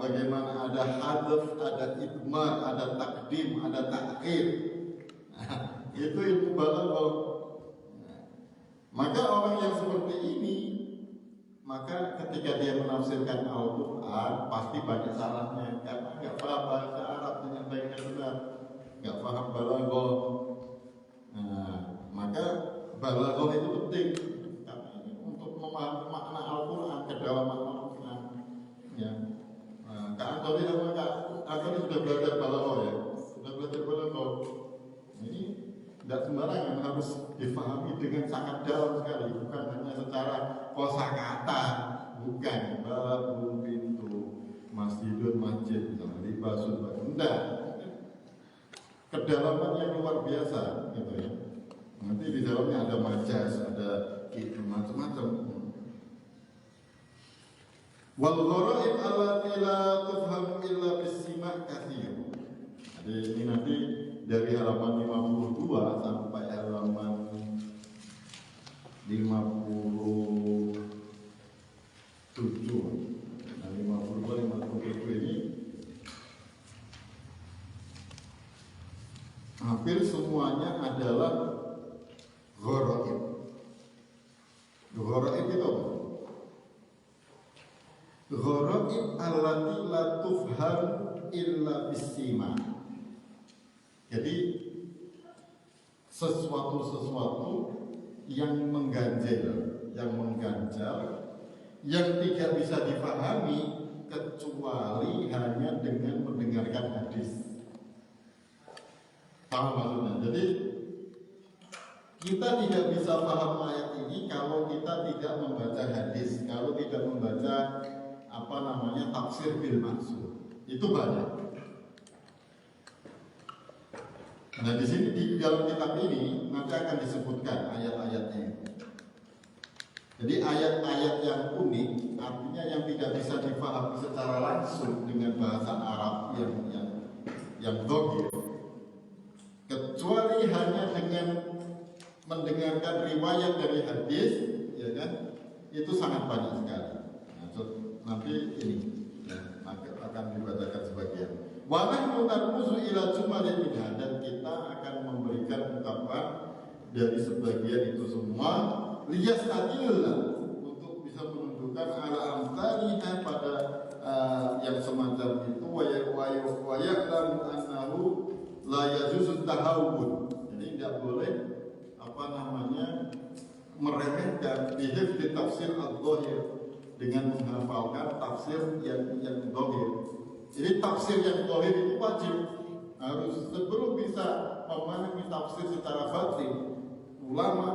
[SPEAKER 1] bagaimana ada hadaf, ada idmar, ada takdim, ada takhir. Itu ilmu balaghah. Maka orang yang seperti ini, maka ketika dia menafsirkan Al-Quran pasti banyak salahnya karena nggak paham bahasa Arab dengan baik dan benar, nggak paham balaghah. Nah, Maka balaghah itu penting karena ini untuk memahami makna Al-Quran, kedalaman Al-Quran. Ya. Nah, Kak Antoni sama Kak Antoni sudah belajar balaghah ya, sudah belajar balaghah. Ini tidak sembarangan, harus difahami dengan sangat dalam sekali, bukan hanya secara kosakata, bukan babun pintu, masjidun masjid, libasun baju, enggak. Kedalaman yang luar biasa, gitu ya. Nanti di dalamnya ada majas, ada itu macam-macam. Wal gharaib allati la tufham illa bis-sima' katsir. Jadi ini nanti dari halaman 52 sampai halaman 57. Nah, 52 57 ini hampir semuanya adalah gharaib. Gharaib itu apa? Gharaib allati la tufham illa bis-sima'. Jadi sesuatu yang mengganjal, yang tidak bisa dipahami kecuali hanya dengan mendengarkan hadis. Paham maksudnya? Jadi kita tidak bisa paham ayat ini kalau kita tidak membaca hadis, kalau tidak membaca tafsir bil maksud. Itu banyak. Nah di sini di dalam kitab ini nanti akan disebutkan ayat-ayatnya. Jadi ayat-ayat yang unik, artinya yang tidak bisa dipahami secara langsung dengan bahasa Arab yang dhahir, kecuali hanya dengan mendengarkan riwayat dari hadis, ya kan? Itu sangat banyak sekali. Nah, nanti ini ya, akan dibacakan sebagian. Wa nahnu narmuzu ila jumalin minha, dan kita akan memberikan ungkapan dari sebagian itu semua liyastadillah, untuk bisa menunjukkan ala amsalina pada yang semacam itu wa ya'lamu annahu la yajuzu tahawun. Jadi tidak boleh meremehkan bihifdzi tafsir al-dhahir, dengan menghafalkan tafsir yang dhahir. Jadi tafsir yang dhahir itu wajib, harus sebelum bisa memahami tafsir secara batin, ulama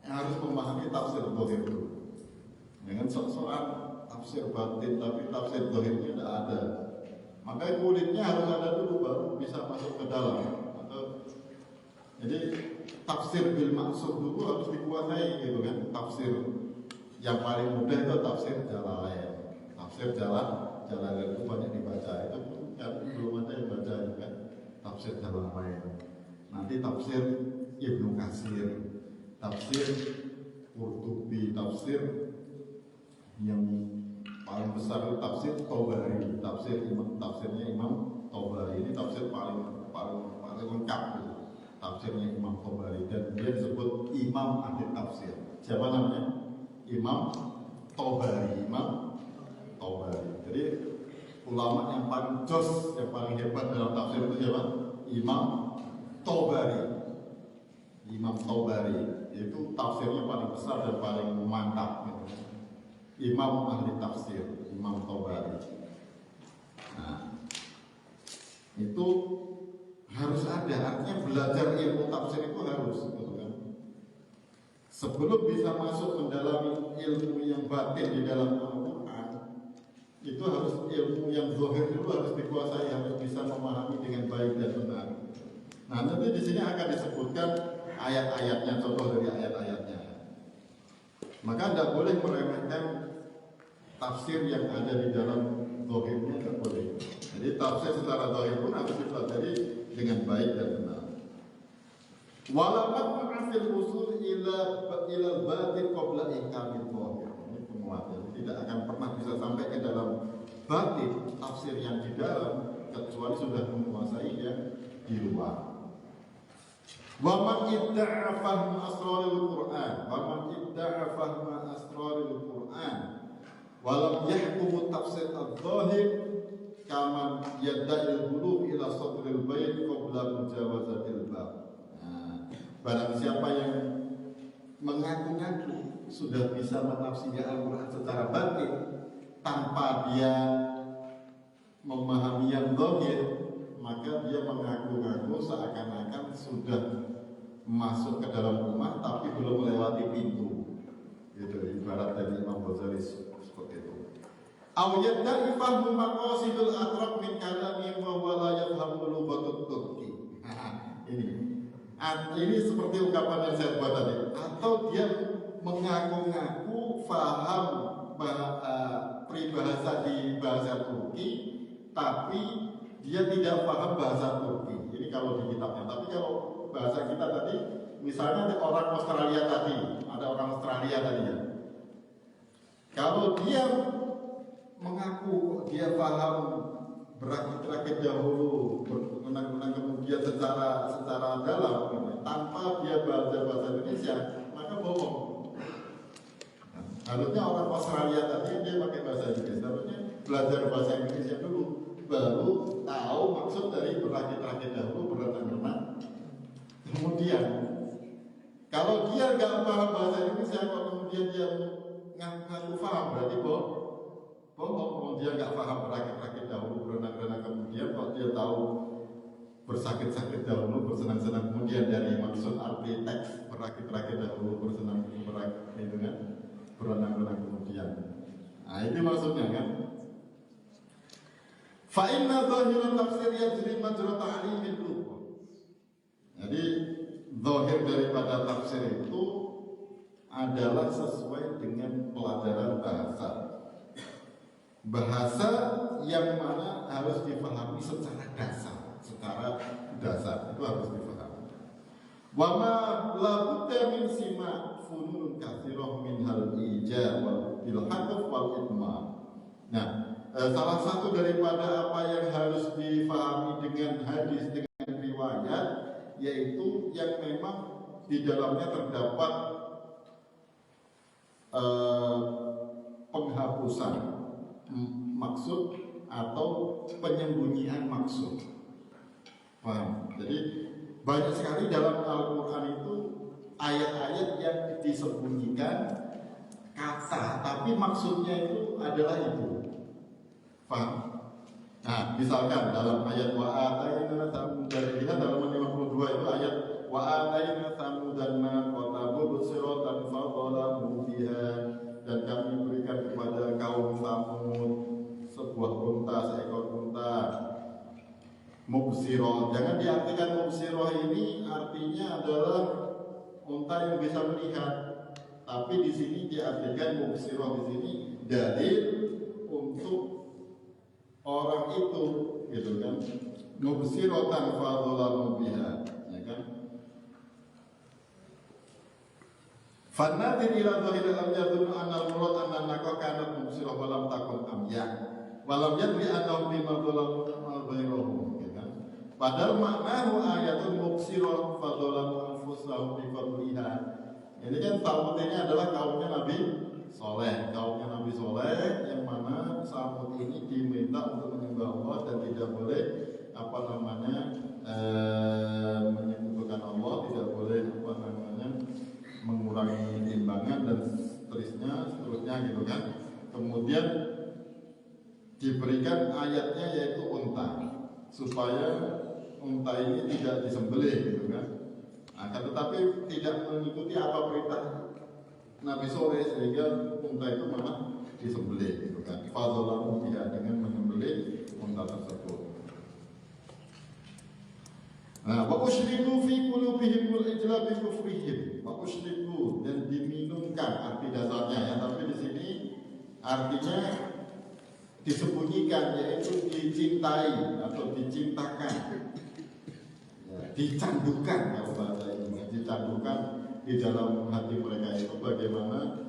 [SPEAKER 1] harus memahami tafsir dhahir itu. Dengan soal tafsir batin tapi tafsir dhahirnya tidak ada, maka kulitnya harus ada dulu baru bisa masuk ke dalam. Jadi tafsir bil maksud dulu harus dikuasai, gitu kan. Tafsir yang paling mudah itu tafsir Jalalain. Tafsir Jalalain itu banyak dibaca, itu kan belum ada yang baca juga. Tafsir Jalalain. Nanti tafsir Ibnu Katsir, tafsir Qurtubi, tafsir yang paling besar itu tafsir Tabari, tafsirnya Imam Tabari. Ini tafsir paling lengkap gitu. Tafsirnya Imam Tabari, dan dia disebut Imam ahli tafsir. Siapa namanya? Imam Tabari. Jadi ulama yang paling jos, yang paling hebat dalam tafsir itu siapa? Imam Tabari. Itu tafsirnya paling besar dan paling mantap gitu. Imam ahli tafsir, Imam Tabari. Nah, itu harus ada, artinya belajar ilmu tafsir itu harus, gitu kan. Sebelum bisa masuk mendalami ilmu yang batin di dalam Al-Quran, itu harus ilmu yang zahir dulu harus dikuasai, harus bisa memahami dengan baik dan benar. Nah, nanti di sini akan disebutkan ayat-ayatnya, contoh dari ayat-ayatnya. Maka tidak boleh meremehkan tafsir yang ada di dalam zahirnya, tidak boleh. Jadi tafsir secara zahir pun harus dipelajari dengan baik dan benar. Walamat ma'afil usul ila batin qabla ikamil zahir. Ini penguatnya, tidak akan pernah bisa sampai ke dalam batin tafsir yang di dalam kecuali sudah menguasai yang di luar. Wa man idda'a fahma asrarul Qur'an, wa lam yahkum tafsir al-zahir kaman yadda'il bulugh ila sadril bait qabla mujawazatil bab. Nah, Barang siapa yang mengaku-ngaku sudah bisa menafsiri Al-Quran secara batin tanpa dia memahami yang zahir, maka dia mengaku-ngaku seakan-akan sudah masuk ke dalam rumah tapi belum melewati pintu. Gitu, ibarat dari Imam Ghazali seperti itu. Aw yadda'i fahmu maqasidul atraq min kalami wa huwa la yafhamu lughatut turki. Ini seperti ungkapan yang saya buat tadi. Atau dia mengaku-ngaku faham peribahasa di bahasa Turki, tapi dia tidak paham bahasa Turki. Ini kalau di kitabnya. Tapi kalau bahasa kita tadi, misalnya ada orang Australia tadi, ya. Kalau dia mengaku dia paham berakit-rakit dahulu, menang-menang kemudian secara dalam, tanpa dia bahasa Indonesia, maka bohong. Harusnya orang Australia tadi dia pakai bahasa Inggris, harusnya belajar bahasa Indonesia dulu, baru tahu maksud dari berakit-rakit dahulu, berenang-renang. Kemudian, kalau dia nggak paham bahasa Indonesia, kalau kemudian dia ngaku paham, berarti bohong. Kalau dia nggak paham berakit-rakit dahulu, berenang-renang kemudian, kalau dia tahu bersakit-sakit dahulu, bersenang-senang kemudian, dari maksud arti teks berakit-rakit dahulu, berenang-renang kemudian. Nah, itu maksudnya kan. Fa inna zahiran tafsir yajri majra ta'limin lughah. Jadi zahir daripada tafsir itu adalah sesuai dengan pelajaran bahasa yang mana harus dipahami secara dasar itu harus dipahami. Wa ma la budda min sima funun katsirah min hal ijab bil hadf wal idmar. Nah, salah satu daripada apa yang harus dipahami dengan hadis, dengan riwayat, yaitu yang memang di dalamnya terdapat penghapusan maksud atau penyembunyian maksud. Paham? Jadi banyak sekali dalam Al-Quran itu ayat-ayat yang disembunyikan kata, tapi maksudnya itu adalah itu. Paham? Nah, misalkan dalam ayat wa'atayna samudana, kita dalam 52 itu ayat wa'atayna samudana qatabu busiratan fadalamu biha, dan kami berikan kepada kaum Samud sebuah unta, seekor unta. Mubsirah, jangan diartikan mubsirah ini artinya adalah unta yang bisa melihat, tapi di sini diartikan mubsirah di sini dalil untuk orang itu, gitu kan. Mubsiratan fadalamu biha, ya kan. Fanadir ila dhahir al-yadun anna al-murad anna naqqa kanat mubsirah wa lam takun amya wa lam yadri annahum bima dhalamu al-ghairuhum, gitu kan. Padahal maknahu ayatun mubsirah fa dhalamu anfusahum bi fadliha. Ini kan Samudnya adalah kaumnya Nabi Soleh, yang mana Samud ini diminta untuk menyembah Allah dan tidak boleh menyekutukan Allah, tidak boleh mengurangi timbangan dan seterusnya gitu kan. Kemudian diberikan ayatnya yaitu unta, supaya unta ini tidak disembelih gitu kan. Akan tetapi tidak mengikuti apa perintah Nabi Soleh, sehingga unta itu malah disembelih gitu kan. Fadzalahu biha, dengan menyembelih unta tersebut. Nah, wa usyriku fi qulubihim al-ijla bi kufrihim. Wa usyriku, dan diminumkan arti dasarnya ya, tapi di sini artinya disembunyikan, yaitu dicintai atau dicintakan. Ya, dicandukan kalau bahasa ini, dicandukan di dalam hati mereka itu bagaimana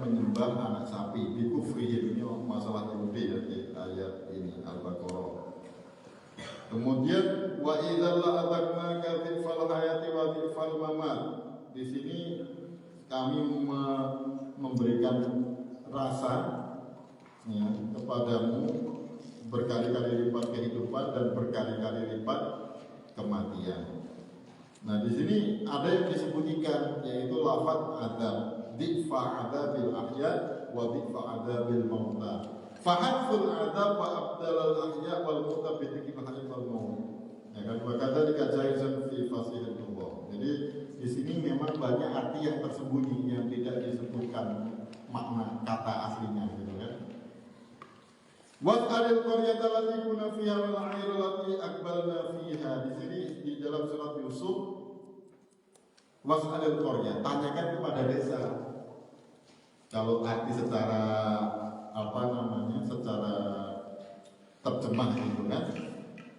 [SPEAKER 1] menyembah anak sapi. Bi kufrihim, ini masalah Yahudi ya, di ayat ini Al-Baqarah. Kemudian wa idzal la'adaknaka dzifal hayati wa dzifal mamat. Di sini kami memberikan rasa ya, kepadamu berkali-kali lipat kehidupan dan berkali-kali lipat kematian. Nah di sini ada yang disembunyikan, yaitu lafaz adzab, difa adzabil ahya wa difa adzabil mauta. Fahadful adzab wa abdalal ahya wal mauta bi dzikri hayy wal maut. Ya kan, wa kadzalika jaizun fi fasihatullah. Jadi di sini memang banyak arti yang tersembunyi yang tidak disebutkan makna kata aslinya gitu kan. Was'alil qaryata allati kunna fiha wal 'ayra allati aqbalna fiha. Di sini di dalam surat Yusuf, was'alil qaryah, tanyakan kepada desa. Kalau arti secara secara terjemah gitu kan.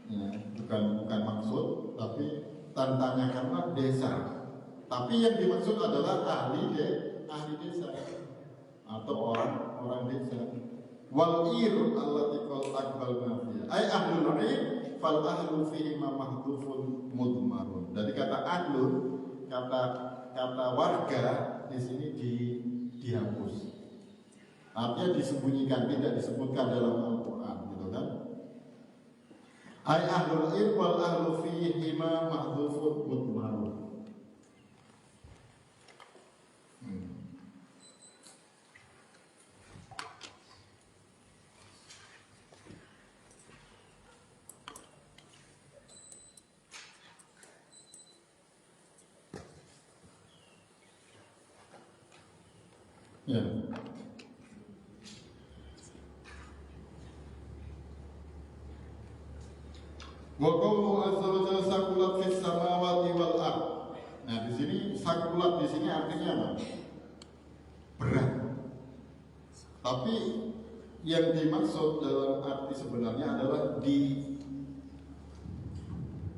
[SPEAKER 1] Ya, bukan maksud, tapi tanyakanlah desa. Tapi yang dimaksud adalah ahli desa atau orang desa. Wal ir allati qad aqbalna fiha. Ai ahlul ir fal ahlu fihi ma mahdhufun mudmarun. Dari kata ahlun, kata warga di sini dihapus. Artinya disembunyikan, tidak disebutkan dalam Al-Qur'an gitu kan. Ai ahlul ir wal ahlu fihi ma mahdhufun mudmarun. Ya. Wa qawlu azza wa jalla saqulat fis samawati wal ard. Nah, di sini saqulat di sini artinya apa? Berat. Tapi yang dimaksud dalam arti sebenarnya adalah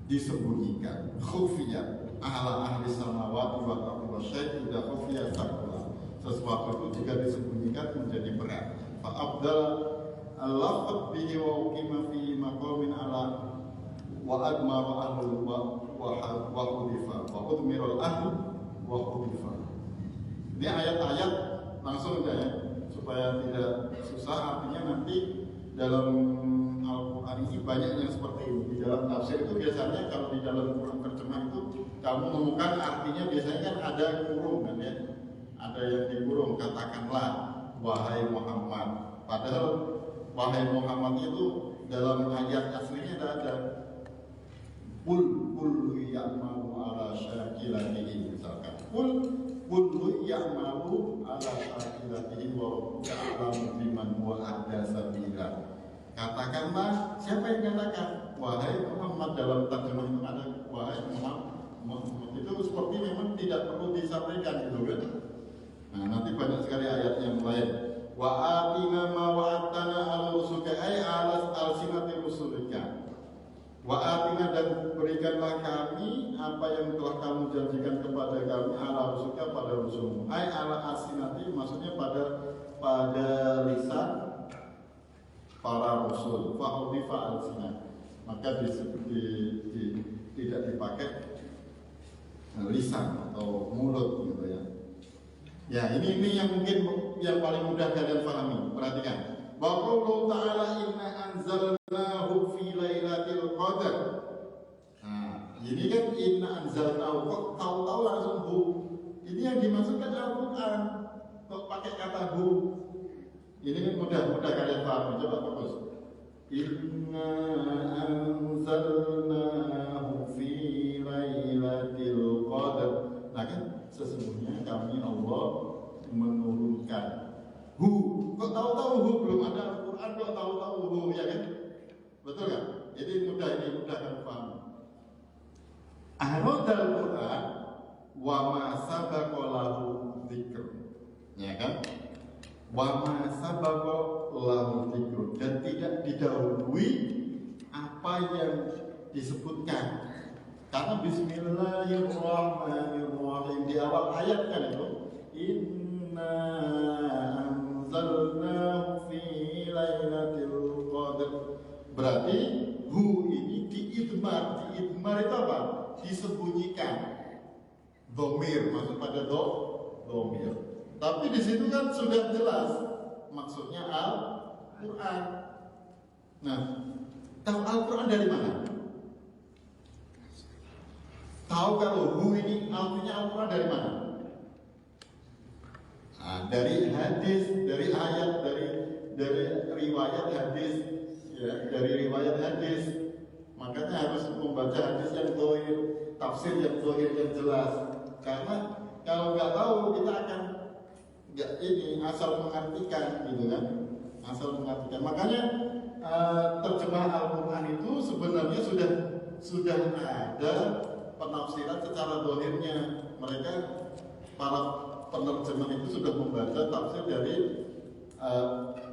[SPEAKER 1] disembunyikan. Khufiyat ala ahli samawati wal ard wa syai'un idza khufiyat saqulat. Sesuatu itu jika disembunyikan menjadi berat. Fa abdal al-lafz bihi wa uqima fi maqamin ala wa admara ahlu wa hudifa wa udmirul ahlu wa hudifa. Ini ayat-ayat langsung aja ya, supaya tidak susah. Artinya nanti dalam Al-Quran ini banyak yang seperti ini. Di dalam tafsir itu biasanya kalau di dalam Quran terjemah itu kamu menemukan artinya biasanya kan ada kurung kan ya. Ada yang dikurung, katakanlah wahai Muhammad. Padahal wahai Muhammad itu dalam ayat aslinya tidak ada. Qul ya'malu ala syakilatihi misalkan. Qul ya'malu ala syakilatihi wa rabbuka a'lamu biman huwa ahda sabila. Katakanlah, siapa yang katakan? Wahai Muhammad, dalam terjemah itu ada wahai Muhammad. Itu seperti memang tidak perlu disampaikan gitu kan. Nah, nanti banyak sekali ayat yang lain. Wa atina ma wa'adtana ala rusulika ay ala alsinati rusulika. Wa atina, dan berikanlah kami apa yang telah kamu janjikan kepada kami ala rusulika, pada rusulmu. Ay ala alsinati maksudnya pada lisan para rasul. Fa udifa alsinat. Maka tidak dipakai lisan atau mulut gitu ya. Ya, ini yang mungkin yang paling mudah kalian pahami. Perhatikan. Wa qawlu ta'ala inna anzalnahu fi lailatul qadar. Nah, ini kan inna anzalnahu, kok tahu-tahu langsung hu. Ini yang dimaksudkan Al-Qur'an. Kok pakai kata hu? Ini kan mudah kalian pahami. Coba fokus. Inna anzalnahu fi lailatul qadar. Nah kan sesungguhnya kami Allah menurunkan hu. Kok tahu-tahu hu? Belum ada Al-Quran kok tahu-tahu hu, ya kan? Betul kan? Jadi mudah kan paham. Aradal Quran wa ma sabaqa lahu dzikr. Ya kan? Wa ma sabaqa lahu dzikr, dan tidak didahului apa yang disebutkan. Karena Bismillahirrahmanirrahim di awal ayat kan itu, inna anzalnahu fi lailatul qadar. Berarti hu ini diidmar. Diidmar itu apa? Disembunyikan. Domir, maksud pada domir. Tapi di situ kan sudah jelas maksudnya Al-Quran. Nah, tahu Al-Quran dari mana? Tahu kalau hu ini artinya Al-Quran dari mana? Nah, dari hadis, dari ayat, dari riwayat hadis, ya, dari riwayat hadis. Makanya harus membaca hadis yang zahir, tafsir yang zahir yang jelas. Karena kalau nggak tahu kita akan nggak ini asal mengartikan, gitu kan? Asal mengartikan. Makanya terjemahan Al-Quran itu sebenarnya sudah ada penafsiran secara zahirnya. Mereka para penerjemah itu sudah membaca tafsir dari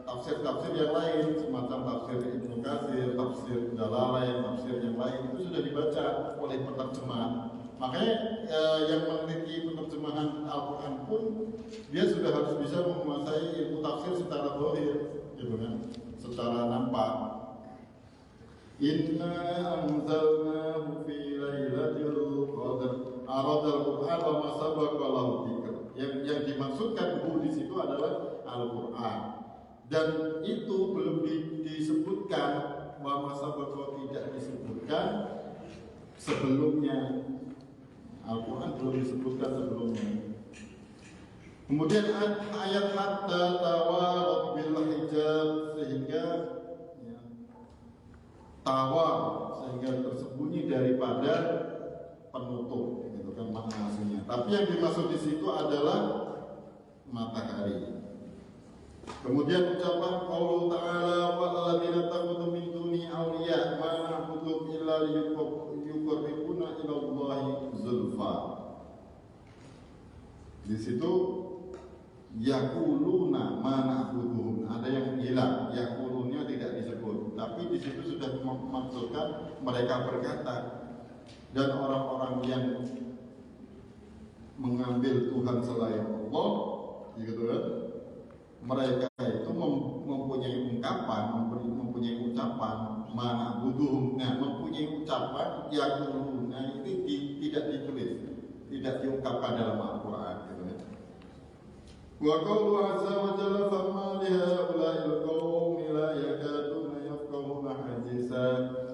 [SPEAKER 1] tafsir-tafsir yang lain, semacam tafsir Ibnu Katsir, tafsir Jalalain, tafsir yang lain itu sudah dibaca oleh penerjemah. Makanya yang meneliti penerjemahan Al-Quran pun dia sudah harus bisa menguasai ilmu tafsir secara zahir, gitu kan, secara nampak. Inna anzalnahu fi lailatul qadr. Aradal Quran wa ma sabaqa lahu dzikr. Yang dimaksudkan di situ adalah Al-Quran. Dan itu belum disebutkan, wa ma sabaqa tidak disebutkan sebelumnya. Al-Quran belum disebutkan sebelumnya. Kemudian ayat hatta tawarat bil hijab, sehingga ya, tawar, sehingga tersembunyi daripada penutup, gitu kan makna aslinya. Tapi yang dimaksud di situ adalah matahari. Kemudian ucapan Allah Ta'ala wa alladzina taqutu min duni awliya ma na'budu illa liyuqarribuna ila Allahi zulfa. Di situ yaquluna ma na'buduhum, ada yang hilang, yaqulunnya tidak disebut. Tapi di situ sudah memaksudkan mereka berkata, dan orang-orang yang mengambil Tuhan selain Allah, gitu kan? Mereka itu mempunyai ungkapan, mempunyai ucapan mana buduhum, mempunyai ucapan yang dulunya itu tidak ditulis, tidak diungkapkan dalam Al-Quran, gitu kan? Wa qawlu azza wa jalla famma li haula'il qaumi la yakaduna yafqahuna haditha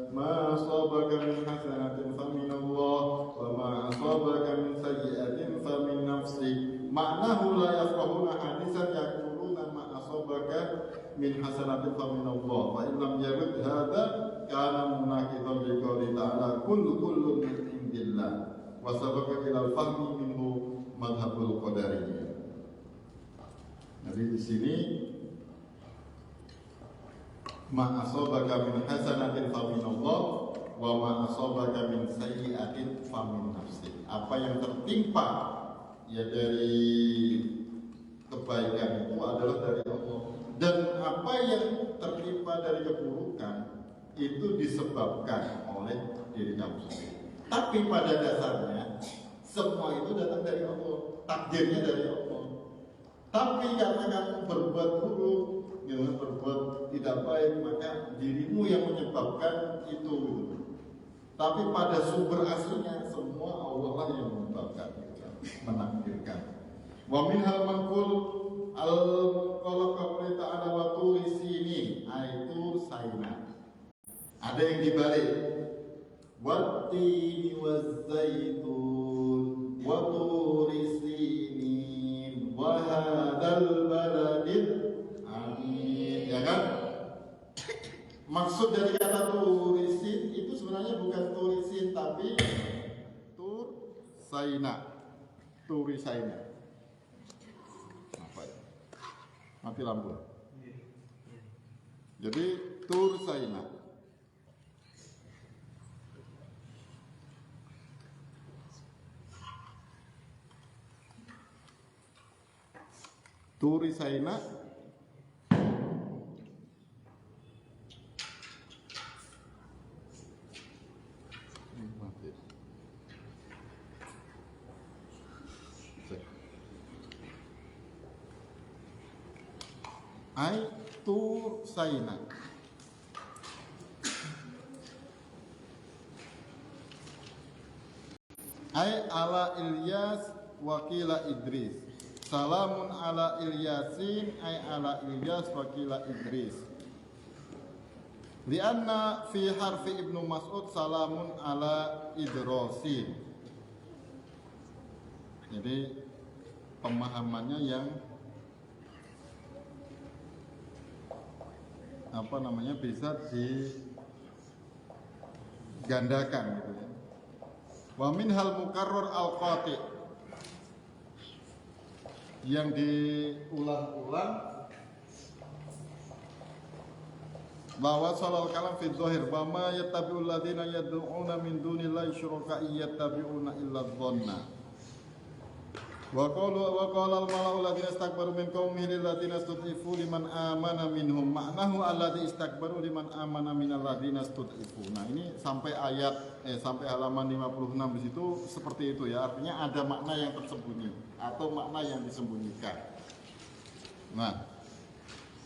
[SPEAKER 1] ma asabaka min hasanatin famin Allah wa ma asabaka min sayyi'atin famin nafsik. Ma'nahu la yafqahuna hadithan yaquluna ma asabaka min hasanatin famin Allah. Fa in lam yarid hadha kana munaqidan li qouli ta'ala kullun min indillah wa sabaqa ila al-fahmi minhu madhhabul qadariyah. Jadi di sini ma asabaka min hasanatin famin Allah wa ma asabaka min sayyi'atin famin nafsik. Apa yang tertimpa ya dari kebaikan itu adalah dari Allah, dan apa yang tertimpa dari keburukan itu disebabkan oleh diri kamu sendiri. Tapi pada dasarnya semua itu datang dari Allah, takdirnya dari Allah. Tapi karena kamu berbuat buruk, berbuat tidak baik, maka dirimu yang menyebabkan itu. Tapi pada sumber aslinya semua Allah lah yang menyebabkan, menakdirkan. Wa min hal manqul al-qala ta'ala wa turi sinin, itu Saina. Ada yang dibalik. Wa tini waz zaitun wa turi sinin wa hadzal baladil amin, ya kan? Maksud dari kata turisin itu sebenarnya bukan turisin, tapi tur saina, turi saina. Apa ya? Mati lampu. Jadi tur saina. Turi saina. Ai tur saina. Ai ala Ilyas wakila Idris. Salamun ala Ilyasin ai ala Ilyas wakila Idris. Lianna fi harfi Ibnu Mas'ud salamun ala Idrosin. Jadi pemahamannya yang bisa digandakan gitu ya. Wa minhal mukarrar al-qati, yang diulang-ulang bahwa shalal kalam fi dzahir wa ma yattabi'ul ladzina yad'una min dunillahi syuraka yattabi'una illa dhanna. Wa qala al-mala'u ladzina istakbaru min qaumihi lil ladzina istud'ifu liman amana minhum, ma'nahu alladzi istakbaru liman amana minal ladzina istud'ifu. Nah, ini sampai sampai halaman 56 di situ seperti itu ya. Artinya ada makna yang tersembunyi atau makna yang disembunyikan. Nah,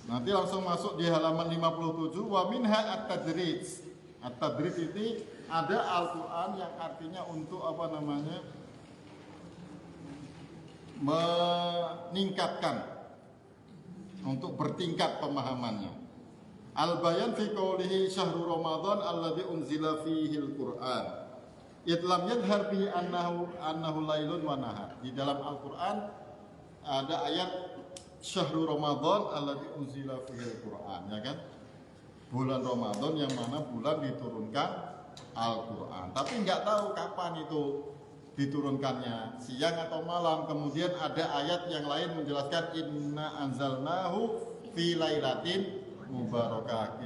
[SPEAKER 1] nanti langsung masuk di halaman 57, wa minha at-tadrij. At-tadrij ini ada Al-Qur'an yang artinya untuk meningkatkan, untuk bertingkat pemahamannya. Al-bayan fi qoulihi syahrul ramadan alladzi unzila fihi al-Qur'an. Idlam yadhhar bihi annahu lailun wa nahar. Di dalam Al-Qur'an ada ayat syahrul ramadan alladzi unzila fihi al-Qur'an, ya kan? Bulan Ramadan yang mana bulan diturunkan Al-Qur'an. Tapi enggak tahu kapan itu diturunkannya, siang atau malam. Kemudian ada ayat yang lain menjelaskan inna anzalnahu fi lailatin mubarakah.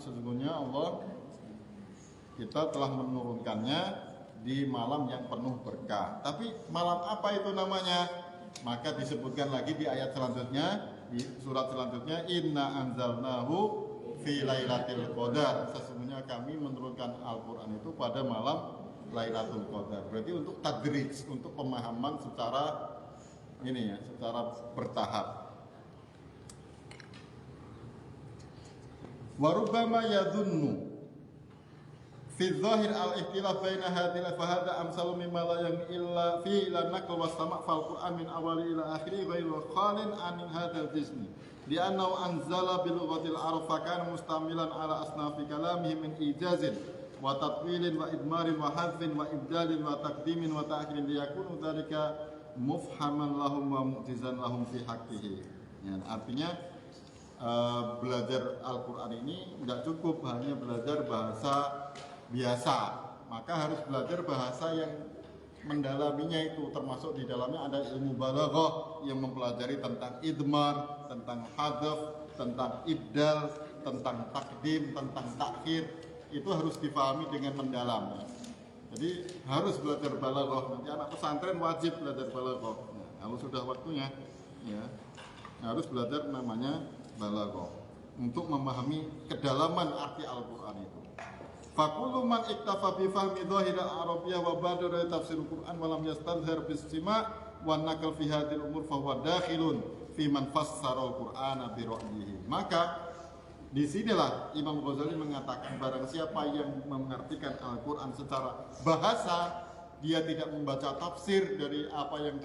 [SPEAKER 1] Sesungguhnya kita telah menurunkannya di malam yang penuh berkah. Tapi malam apa itu namanya? Maka disebutkan lagi di ayat selanjutnya, di surat selanjutnya, inna anzalnahu fi lailatul qadar. Sesungguhnya kami menurunkan Al-Qur'an itu pada malam Lailatul Qadar. Berarti untuk tadrij, untuk pemahaman secara bertahap. Wa rubbama yadhunnu fi dhahir al-ikhtilaf baina hadhihi fa hadha amsalu mimma la yang illa fi ila naql wa sama' fal Qur'an min awali ila akhiri ghairu khalin an hadzal jismi li annahu anzala bil lughatil arab fa kana mustamilan ala asnafi kalamihi min ijazin wa tatwilin wa idmarin wa hadfin wa ibdalin wa taqdimin wa ta'khirin liyakunu dzalika mufhaman lahum wa mu'jizan lahum fi haqqihi. Ya, artinya belajar Al-Qur'an ini enggak cukup hanya belajar bahasa biasa, maka harus belajar bahasa yang mendalaminya itu, termasuk di dalamnya ada ilmu balaghah yang mempelajari tentang idmar, tentang hadaf, tentang ibdal, tentang takdim, tentang takhir. Itu harus dipahami dengan mendalam. Jadi harus belajar balaghah. Nanti anak pesantren wajib belajar balaghah. Nah, kalau sudah waktunya, ya harus belajar namanya balaghah untuk memahami kedalaman arti Al-Qur'an itu. Faqulu man iktafa bi fahmi dhahir al-arabiyyah wa badara tafsir al-Qur'an wa lam yastadhhar bis sima' wa naql fi hadhihi al-umur fa huwa dakhilun fi man fassara al-Qur'ana bi ra'yihi. Maka disinilah Imam Ghazali mengatakan barang siapa yang mengartikan Al-Quran secara bahasa, dia tidak membaca tafsir dari apa yang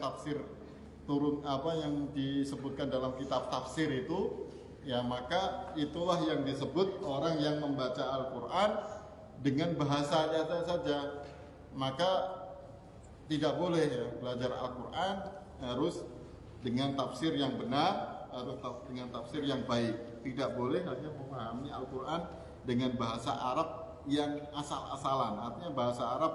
[SPEAKER 1] yang disebutkan dalam kitab tafsir itu, ya maka itulah yang disebut orang yang membaca Al-Quran dengan bahasanya saja. Maka tidak boleh ya belajar Al-Quran, harus dengan tafsir yang benar, harus dengan tafsir yang baik. Tidak boleh hanya memahami Al-Quran dengan bahasa Arab yang asal-asalan. Artinya bahasa Arab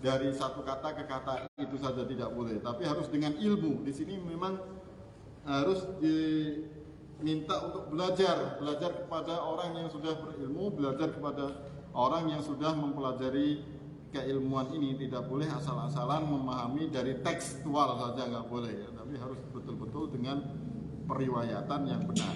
[SPEAKER 1] dari satu kata ke kata itu saja tidak boleh. Tapi harus dengan ilmu. Di sini memang harus diminta untuk belajar kepada orang yang sudah berilmu, belajar kepada orang yang sudah mempelajari keilmuan ini. Tidak boleh asal-asalan memahami dari tekstual saja, nggak boleh ya. Tapi harus betul-betul dengan periwayatan yang benar.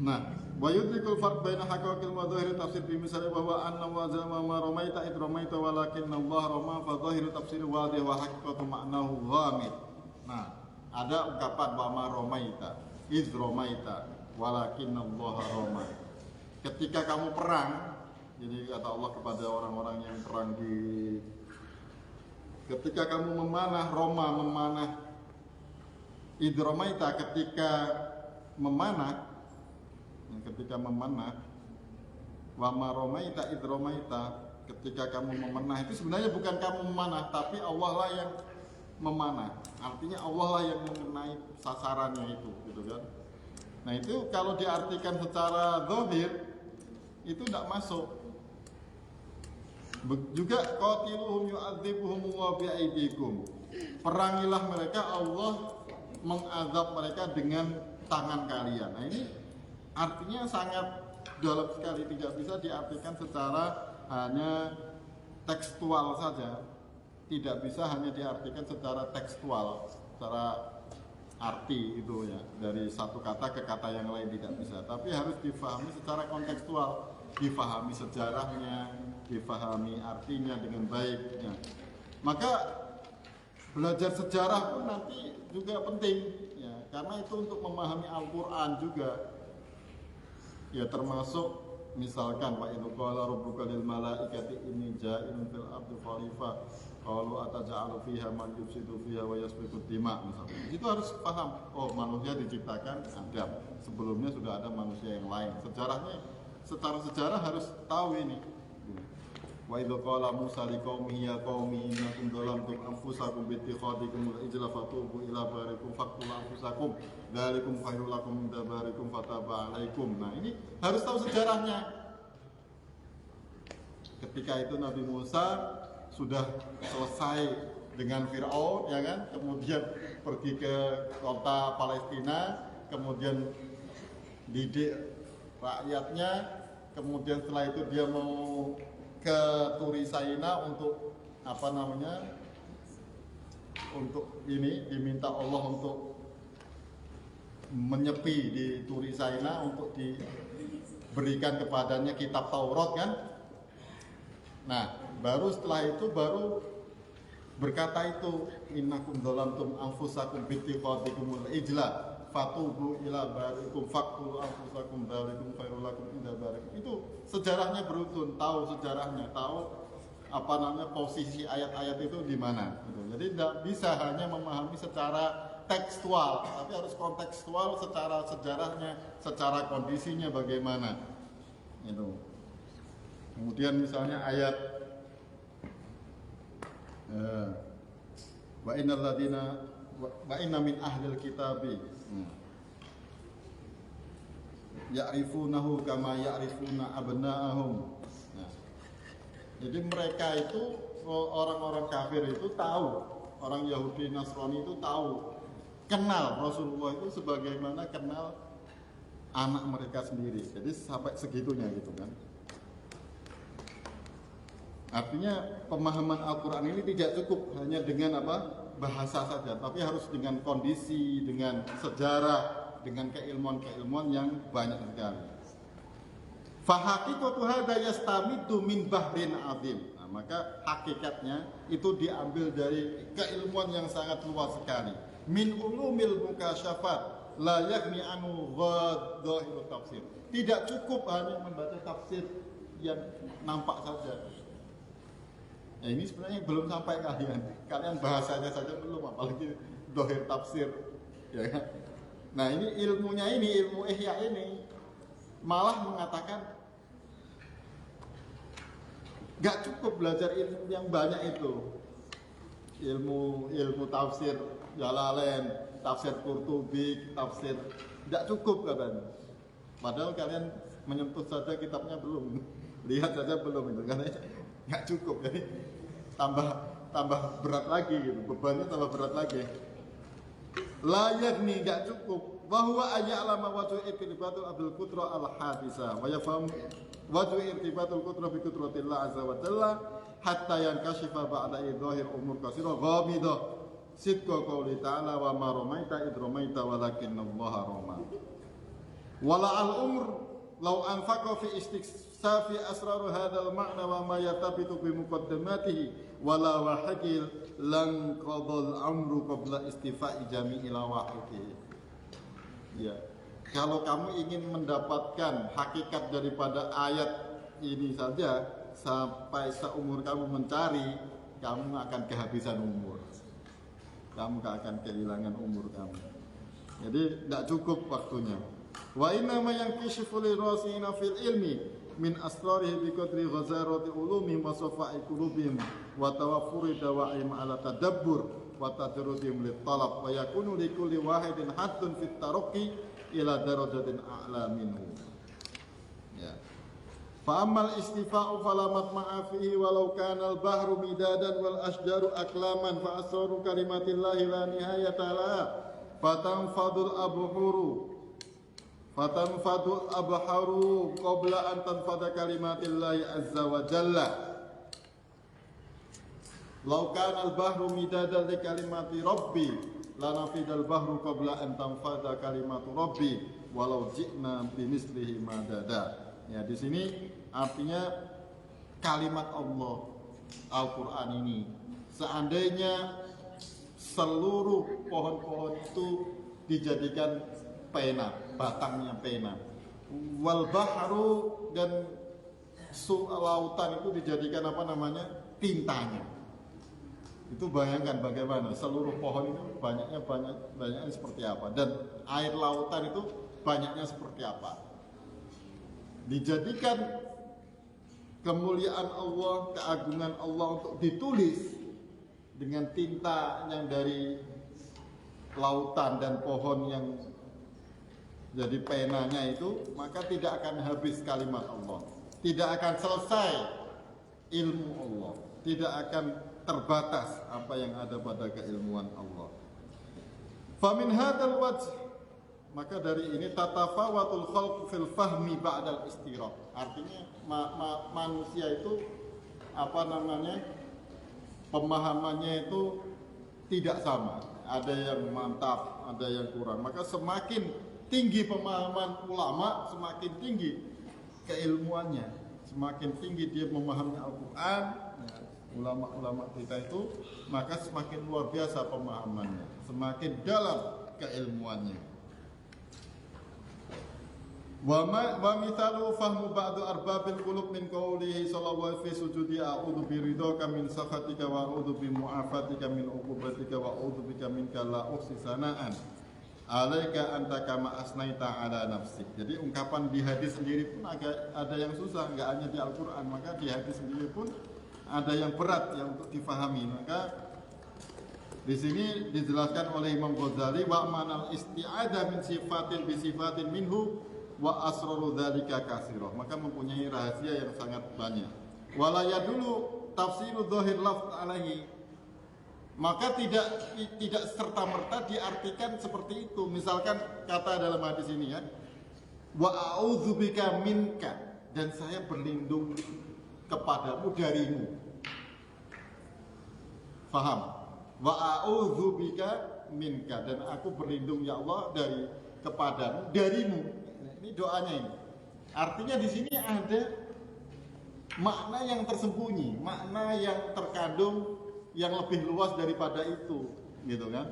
[SPEAKER 1] Nah, wa yudrikul farq baina haqqil wa dhahiri tafsir bi misali wa huwa anna wa zama ma ramaita id ramaita walakinna Allah rama fa dhahiru tafsir wadih wa haqiqatu ma'nahu ghamid. Nah, ada ungkapan wa ma ramaita id ramaita walakinna Allah rama. Ketika kamu perang, jadi kata Allah kepada orang-orang yang perang ketika kamu memanah idromaita, ketika memanah Wa ma romaita id romaita, ketika kamu memanah itu sebenarnya bukan kamu memanah, tapi Allah lah yang memanah. Artinya Allah lah yang mengenai sasarannya itu, gitu kan. Nah itu kalau diartikan secara zahir itu tidak masuk. Juga qatiluhum yu'adzibuhumullahu bi'aidikum. Perangilah mereka, Allah mengazab mereka dengan tangan kalian. Nah ini artinya sangat dalam sekali, tidak bisa diartikan secara hanya tekstual saja, tidak bisa hanya diartikan secara tekstual, secara arti itu ya, dari satu kata ke kata yang lain tidak bisa, tapi harus difahami secara kontekstual, difahami sejarahnya, difahami artinya dengan baik ya. Maka belajar sejarah pun nanti juga penting ya, karena itu untuk memahami Al-Quran juga ya, termasuk misalkan wa idz qala rabbuka lil malaikati inni ja'ilun fil ardi khalifah qalu ataj'alu fiha man yufsidu fiha wa yasfiku dima, misalkan. Itu harus paham, oh manusia diciptakan Adam, sebelumnya sudah ada manusia yang lain. Sejarahnya, secara sejarah harus tahu ini. Wa idz qala Musa liqaumihi ya qaumi innakum dhalamtum anfusakum bi ittikhadikumul ijla fatubu ila barikum faqtul anfusakum dzalikum khairul lakum inda barikum fataba alaikum. Nah, ini harus tahu sejarahnya. Ketika itu Nabi Musa sudah selesai dengan Fir'aun ya kan, kemudian pergi ke kota Palestina, kemudian didik rakyatnya, kemudian setelah itu dia mau ke Turisaina untuk apa namanya, untuk ini diminta Allah untuk menyepi di Turisaina untuk diberikan kepadanya kitab Taurat kan. Nah baru setelah itu baru berkata itu innakum dzalamtum anfusakum bi ittikhadikumul ijla fatubu ila barikum faqtulu anfusakum dzalikum khairul lakum inda barikum. Itu sejarahnya beruntun, tahu sejarahnya, tahu apa namanya posisi ayat-ayat itu di mana gitu. Jadi tidak bisa hanya memahami secara tekstual, tapi harus kontekstual secara sejarahnya, secara kondisinya bagaimana itu. Kemudian misalnya ayat wa innal ladina wa inna min ahlil kitabi ya'rifunahu kama ya'rifuna abna'ahum. Nah, jadi mereka itu, orang-orang kafir itu tahu, orang Yahudi Nasrani itu tahu, kenal Rasulullah itu sebagaimana kenal anak mereka sendiri. Jadi sampai segitunya gitu kan. Artinya pemahaman Al-Quran ini tidak cukup hanya dengan apa, bahasa saja, tapi harus dengan kondisi, dengan sejarah, dengan keilmuan-keilmuan yang banyak sekali. Fahaqiqatu hadza yastamidu min bahrin azim. Nah, maka hakikatnya itu diambil dari keilmuan yang sangat luas sekali. Min ulumil mukasyafat la yaghni anhu dhahirut tafsir. Tidak cukup hanya membaca tafsir yang nampak saja. Ya, ini sebenarnya belum sampai kalian bahasanya saja belum, apalagi dhahir tafsir ya kan? Nah ini ilmunya ini, ilmu ihya ini malah mengatakan gak cukup belajar ilmu yang banyak itu, ilmu tafsir Jalalain, tafsir Qurtubi, tafsir, gak cukup katanya. Padahal kalian menyentuh saja kitabnya belum, lihat saja belum itu, karena gak cukup, jadi tambah berat lagi gitu, bebannya tambah berat lagi. Layak nih gak cukup bahwa ayya'lama wajhu irtibatul abdul qutra al hadisa wa yafham wajhu irtibatul qutra bi qutratillah azza wa jalla hatta yankashifa ba'da idhahir umur kasira ghamidah sidqa qouli ta'ala wa ma ramaita id ramaita walakinallaha rama wala al umr law anfaqa fi istiksafi asrar hadzal ma'na wa ma yatabitu bi muqaddamatihi wala wahakil lan qadal amru qabla istifa'i jami'il wahidihi. Ya, kalau kamu ingin mendapatkan hakikat daripada ayat ini saja, sampai seumur kamu mencari, kamu akan kehabisan umur. Kamu akan kehilangan umur kamu. Jadi tidak cukup waktunya. Wa inna ma yankishifu lirasina fil ilmi min asrarihi biqadri ghazarati ulumihim wa safa'i qulubihim wa tawaffuri dawa'im ala tadabbur wa tajarrudihim lit talab wa yakunu likulli wahidin haddun fit taraqi ila darajatin a'la minhu. Ya. Fa ammal istifa'u fala matma'a fihi walau kana al-bahru midadan wal ashjaru aklaman fa asraru kalimatillahi la nihayata laha fatanfadul abharu qabla an tanfada kalimatillahi azza wa jalla. Law kana al-bahru midadan li kalimati rabbi lanafidal bahru qabla an tanfada kalimatu rabbi walau ji'na bimislihi madada. Ya, di sini artinya kalimat Allah Al-Qur'an ini, seandainya seluruh pohon-pohon itu dijadikan pena, batangnya pena, wal bahru, dan lautan itu dijadikan apa namanya, tintanya. Itu bayangkan bagaimana seluruh pohon itu banyaknya seperti apa, dan air lautan itu banyaknya seperti apa. Dijadikan kemuliaan Allah, keagungan Allah untuk ditulis dengan tinta yang dari lautan dan pohon yang jadi penanya itu, maka tidak akan habis kalimat Allah, tidak akan selesai ilmu Allah, tidak akan terbatas apa yang ada pada keilmuan Allah. Famin hadzal wajh, maka dari ini tatafawatul khalq fil fahmi ba'dal istirab. Artinya manusia itu apa namanya, pemahamannya itu tidak sama. Ada yang mantap, ada yang kurang. Maka semakin tinggi pemahaman ulama, semakin tinggi keilmuannya, semakin tinggi dia memahami Al-Quran. Ya, ulama-ulama kita itu maka semakin luar biasa pemahamannya, semakin dalam keilmuannya. Wa mithalu fahmu ba'du arbabil qulub min qawlihi sallallahu fi sujudi a'udzu biridhaka min sakhatika wa a'udzu bi mu'afatika min uqubatika wa a'udzu bika minka la uhsi sana'an alaika anta kama asnaita ala nafsik. Jadi ungkapan di hadis sendiri pun ada yang susah, enggak hanya di Al-Qur'an, maka di hadis sendiri pun ada yang berat yang untuk difahami. Maka di sini dijelaskan oleh Imam Ghazali wa manal isti'adzah min sifatin bi sifatin minhu wa asraru dzalika katsira, maka mempunyai rahasia yang sangat banyak. Wala yadulu tafsiru dzahir lafz alaihi, maka tidak serta merta diartikan seperti itu. Misalkan kata dalam hadis ini ya, wa a'udzubika minka, dan saya berlindung kepadamu darimu. Faham? Wa a'udzubika minka, dan aku berlindung ya Allah kepadamu darimu. Ini doanya ini. Artinya di sini ada makna yang tersembunyi, makna yang terkandung yang lebih luas daripada itu, gitu kan?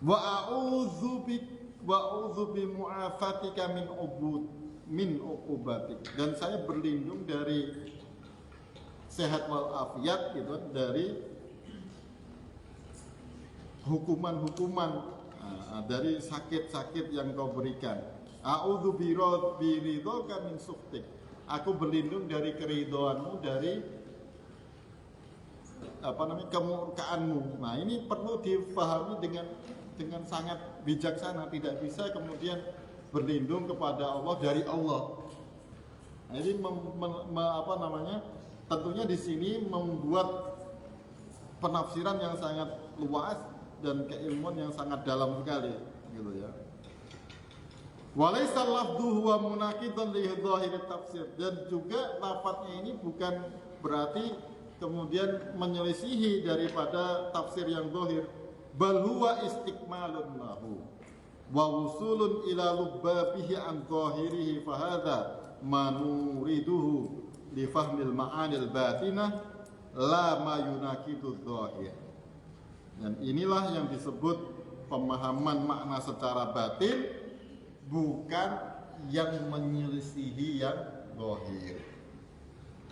[SPEAKER 1] Wa a'udzu bi mu'afatika min uqubatik, dan saya berlindung dari sehat wal afiat, gitu, dari hukuman-hukuman, dari sakit-sakit yang kau berikan. A'udzu biridhaka min sukhtik, aku berlindung dari keridhoanmu, dari kemurkaanmu. Nah, ini perlu difahami dengan sangat bijaksana. Tidak bisa kemudian berlindung kepada Allah dari Allah. Nah, ini tentunya di sini membuat penafsiran yang sangat luas dan keilmuan yang sangat dalam sekali, gitu ya. Walaysa lafdhu huwa munaqidan li dhahir tafsir, dan juga lafadznya ini bukan berarti kemudian menyelisihi daripada tafsir yang zahir, bal huwa istikmalun lahu wa wusulun ila lubbabihi an zahirihi fa hadza ma nuriduhu li fahmil ma'anil batinah la ma yunaqidu dhahir. Dan inilah yang disebut pemahaman makna secara batin, bukan yang menyelisihi yang zahir.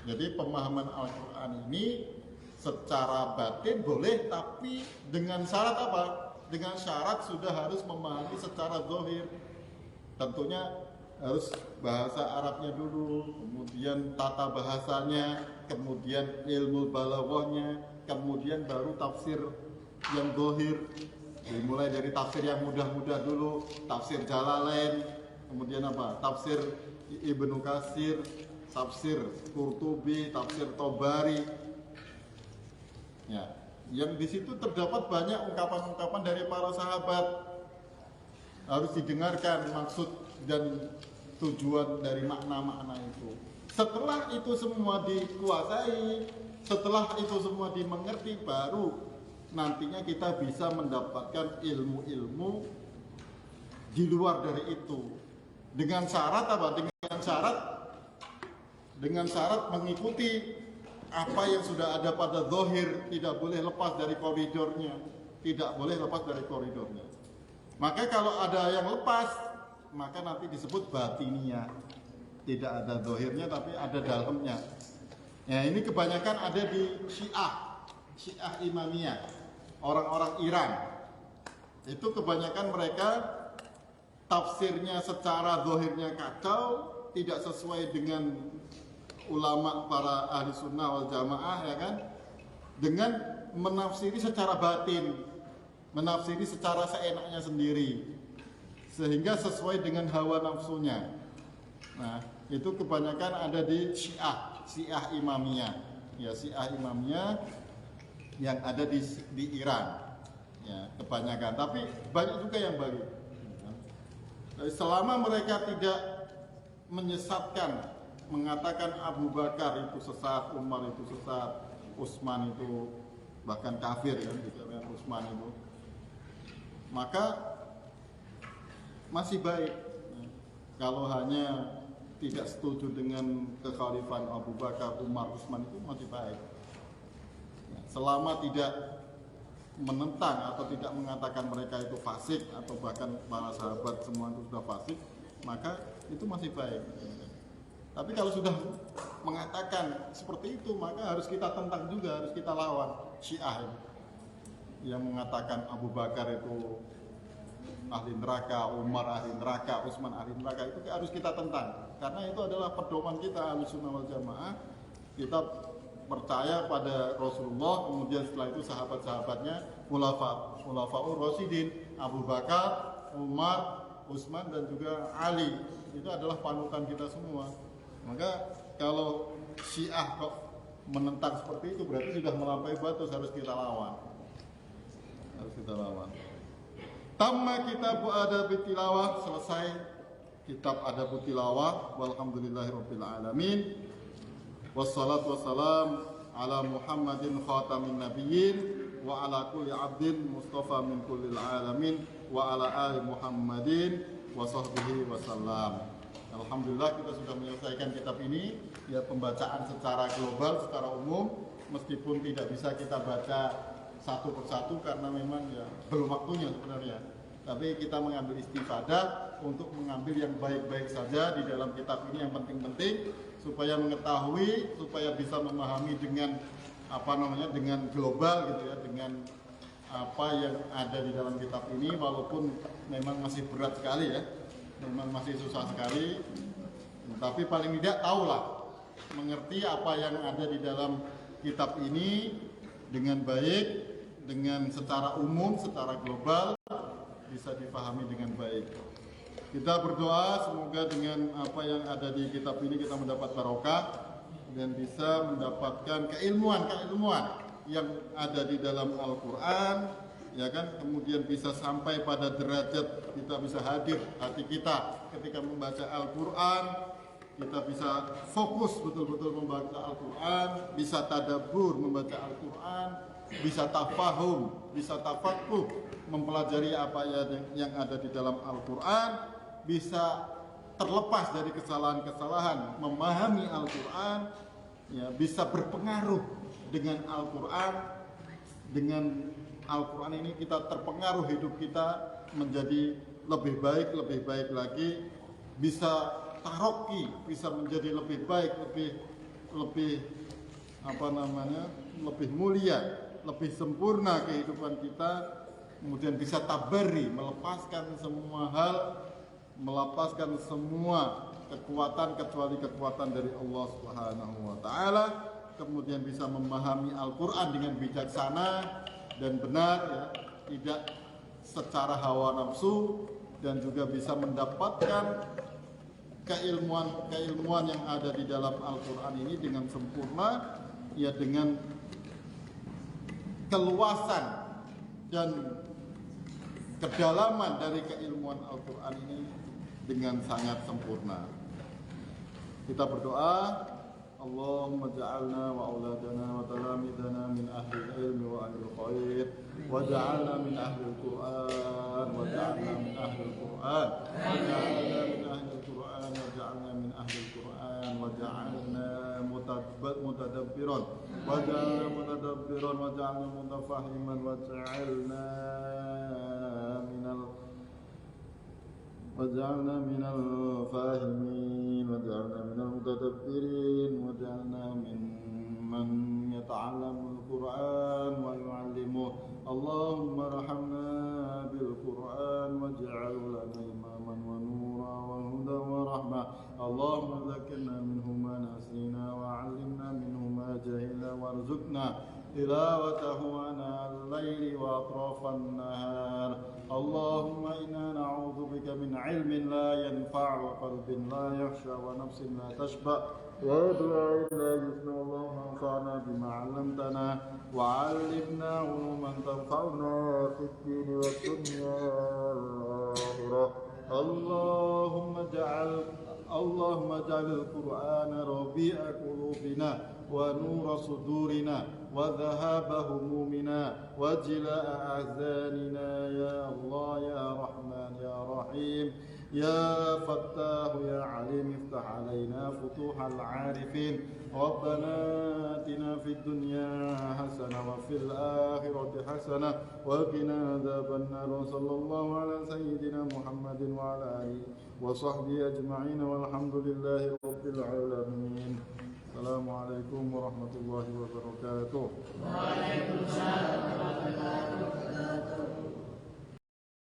[SPEAKER 1] Jadi pemahaman Al-Quran ini secara batin boleh, tapi dengan syarat apa? Dengan syarat sudah harus memahami secara zahir. Tentunya harus bahasa Arabnya dulu, kemudian tata bahasanya, kemudian ilmu balaghahnya, kemudian baru tafsir yang zahir. Dimulai dari tafsir yang mudah-mudah dulu, tafsir Jalalain, kemudian apa? Tafsir Ibnu Katsir, tafsir Qurtubi, tafsir Tobari. Ya, yang di situ terdapat banyak ungkapan-ungkapan dari para sahabat. Harus didengarkan maksud dan tujuan dari makna-makna itu. Setelah itu semua dikuasai, setelah itu semua dimengerti, baru nantinya kita bisa mendapatkan ilmu-ilmu di luar dari itu. Dengan syarat apa? Dengan syarat mengikuti apa yang sudah ada pada zahir, tidak boleh lepas dari koridornya, tidak boleh lepas dari koridornya. Maka kalau ada yang lepas, maka nanti disebut batiniyah. Tidak ada zahirnya tapi ada dalamnya. Ya, ini kebanyakan ada di Syiah Imamiyah. Orang-orang Iran. Itu kebanyakan mereka tafsirnya secara zahirnya kacau, tidak sesuai dengan ulama para ahli sunnah wal jamaah, ya kan? Dengan menafsiri secara batin, menafsiri secara seenaknya sendiri, sehingga sesuai dengan hawa nafsunya. Nah, itu kebanyakan ada di Syiah Imamiyah. Ya, Syiah Imamiyah yang ada di Iran. Ya, kebanyakan. Tapi banyak juga yang baik. Selama mereka tidak menyesatkan, mengatakan Abu Bakar itu sesat, Umar itu sesat, Utsman itu bahkan kafir, ya, dikatakan Utsman itu, maka masih baik. Kalau hanya tidak setuju dengan kekhalifan Abu Bakar, Umar, Utsman, itu masih baik. Selama tidak menentang atau tidak mengatakan mereka itu fasik atau bahkan para sahabat semua itu sudah fasik, maka itu masih baik. Tapi kalau sudah mengatakan seperti itu, maka harus kita tentang juga, harus kita lawan Syiah yang mengatakan Abu Bakar itu ahli neraka, Umar ahli neraka, Utsman ahli neraka, itu harus kita tentang. Karena itu adalah pedoman kita Ahlussunnah wal Jamaah. Kita percaya pada Rasulullah, kemudian setelah itu sahabat-sahabatnya, khulafaur rasyidin, Abu Bakar, Umar, Utsman dan juga Ali. Itu adalah panutan kita semua. Maka kalau Syiah kok menentang seperti itu, berarti sudah melampaui batas, harus kita lawan. Harus kita lawan. Tamma kitabu adabi tilawah, selesai kitab adabu tilawah. Walhamdulillahirabbil alamin. Wassalatu wassalam ala Muhammadin khatamin nabiyyin wa ala kulli abdin mustafa min kullil alamin wa ala ali Muhammadin wa sahbihi wasallam. Alhamdulillah kita sudah menyelesaikan kitab ini, ya, pembacaan secara global, secara umum, meskipun tidak bisa kita baca satu persatu karena memang ya belum waktunya sebenarnya. Tapi kita mengambil istifadah untuk mengambil yang baik-baik saja di dalam kitab ini, yang penting-penting supaya mengetahui, supaya bisa memahami dengan dengan global gitu ya, dengan apa yang ada di dalam kitab ini, walaupun memang masih berat sekali ya, memang masih susah sekali, tapi paling tidak tahulah, mengerti apa yang ada di dalam kitab ini dengan baik, dengan secara umum, secara global bisa dipahami dengan baik. Kita berdoa semoga dengan apa yang ada di kitab ini kita mendapat barokah dan bisa mendapatkan keilmuan yang ada di dalam Al-Quran, ya kan, kemudian bisa sampai pada derajat kita bisa hadir hati kita ketika membaca Al-Quran, kita bisa fokus betul-betul membaca Al-Quran, bisa tadabbur membaca Al-Quran, bisa tafahum, bisa tafakuh mempelajari apa yang ada di dalam Al-Quran, bisa terlepas dari kesalahan-kesalahan memahami Al-Quran, ya, bisa berpengaruh dengan Al-Quran. Dengan Al-Quran ini kita terpengaruh, hidup kita menjadi lebih baik lagi, bisa taroki, bisa menjadi lebih baik, lebih lebih mulia, lebih sempurna kehidupan kita, kemudian bisa tabari, melepaskan semua hal melapaskan semua kekuatan kecuali kekuatan dari Allah Subhanahu wa taala, kemudian bisa memahami Al-Qur'an dengan bijaksana dan benar ya, tidak secara hawa nafsu, dan juga bisa mendapatkan keilmuan yang ada di dalam Al-Qur'an ini dengan sempurna ya, dengan keluasan dan kedalaman dari keilmuan Al-Qur'an ini dengan sangat sempurna. Kita berdoa, Allahumma ja'alna wa auladana wa talamidana min ahli ilmi wa ahli khair, wa ja'alna min ahli al-Qur'an, wa ja'alna min ahli al-Qur'an, wa ja'alna min ahli al-Qur'an, wa ja'alna min ahli al-Qur'an, wa ja'alna mutadabbiran, wa ja'alna mutadabbiran, wa ja'alna mutafahiman, wa ja'alna وجعلنا من الفاهمين وجعلنا من المتدبرين وجعلنا من يتعلم القرآن ويعلمه. اللهم ارحمنا بالقرآن واجعله لنا إماما ونورا وهدى ورحمة. اللهم ذكرنا منه ما نسينا وعلمنا منه ما جهلنا وارزقنا تلاوته آناء الليل وأطراف النهار. اللهم إنا نعوذ بك من علم لا ينفع وقلب لا يخشى ونفس لا تشبع ودعاء لا يسمع. اللهم انفعنا بما علمتنا وعلمنا علوما تنفعنا في الدين والدنيا والآخرة. اللهم اجعل القرآن ربيع قلوبنا ونور صدورنا وذهاب همومنا وجلاء أحزاننا يا الله يا رحمن يا رحيم يا فتاح يا عليم. افتح علينا فتوح العارفين. ربنا آتنا في الدنيا حسنة وفي الآخرة حسنة وقنا عذاب النار. وصلى الله على سيدنا محمد وعلى آله وصحبه أجمعين والحمد لله رب العالمين. السلام عليكم ورحمة الله وبركاته.
[SPEAKER 2] Waalaikumsalam warahmatullahi wabarakatuh.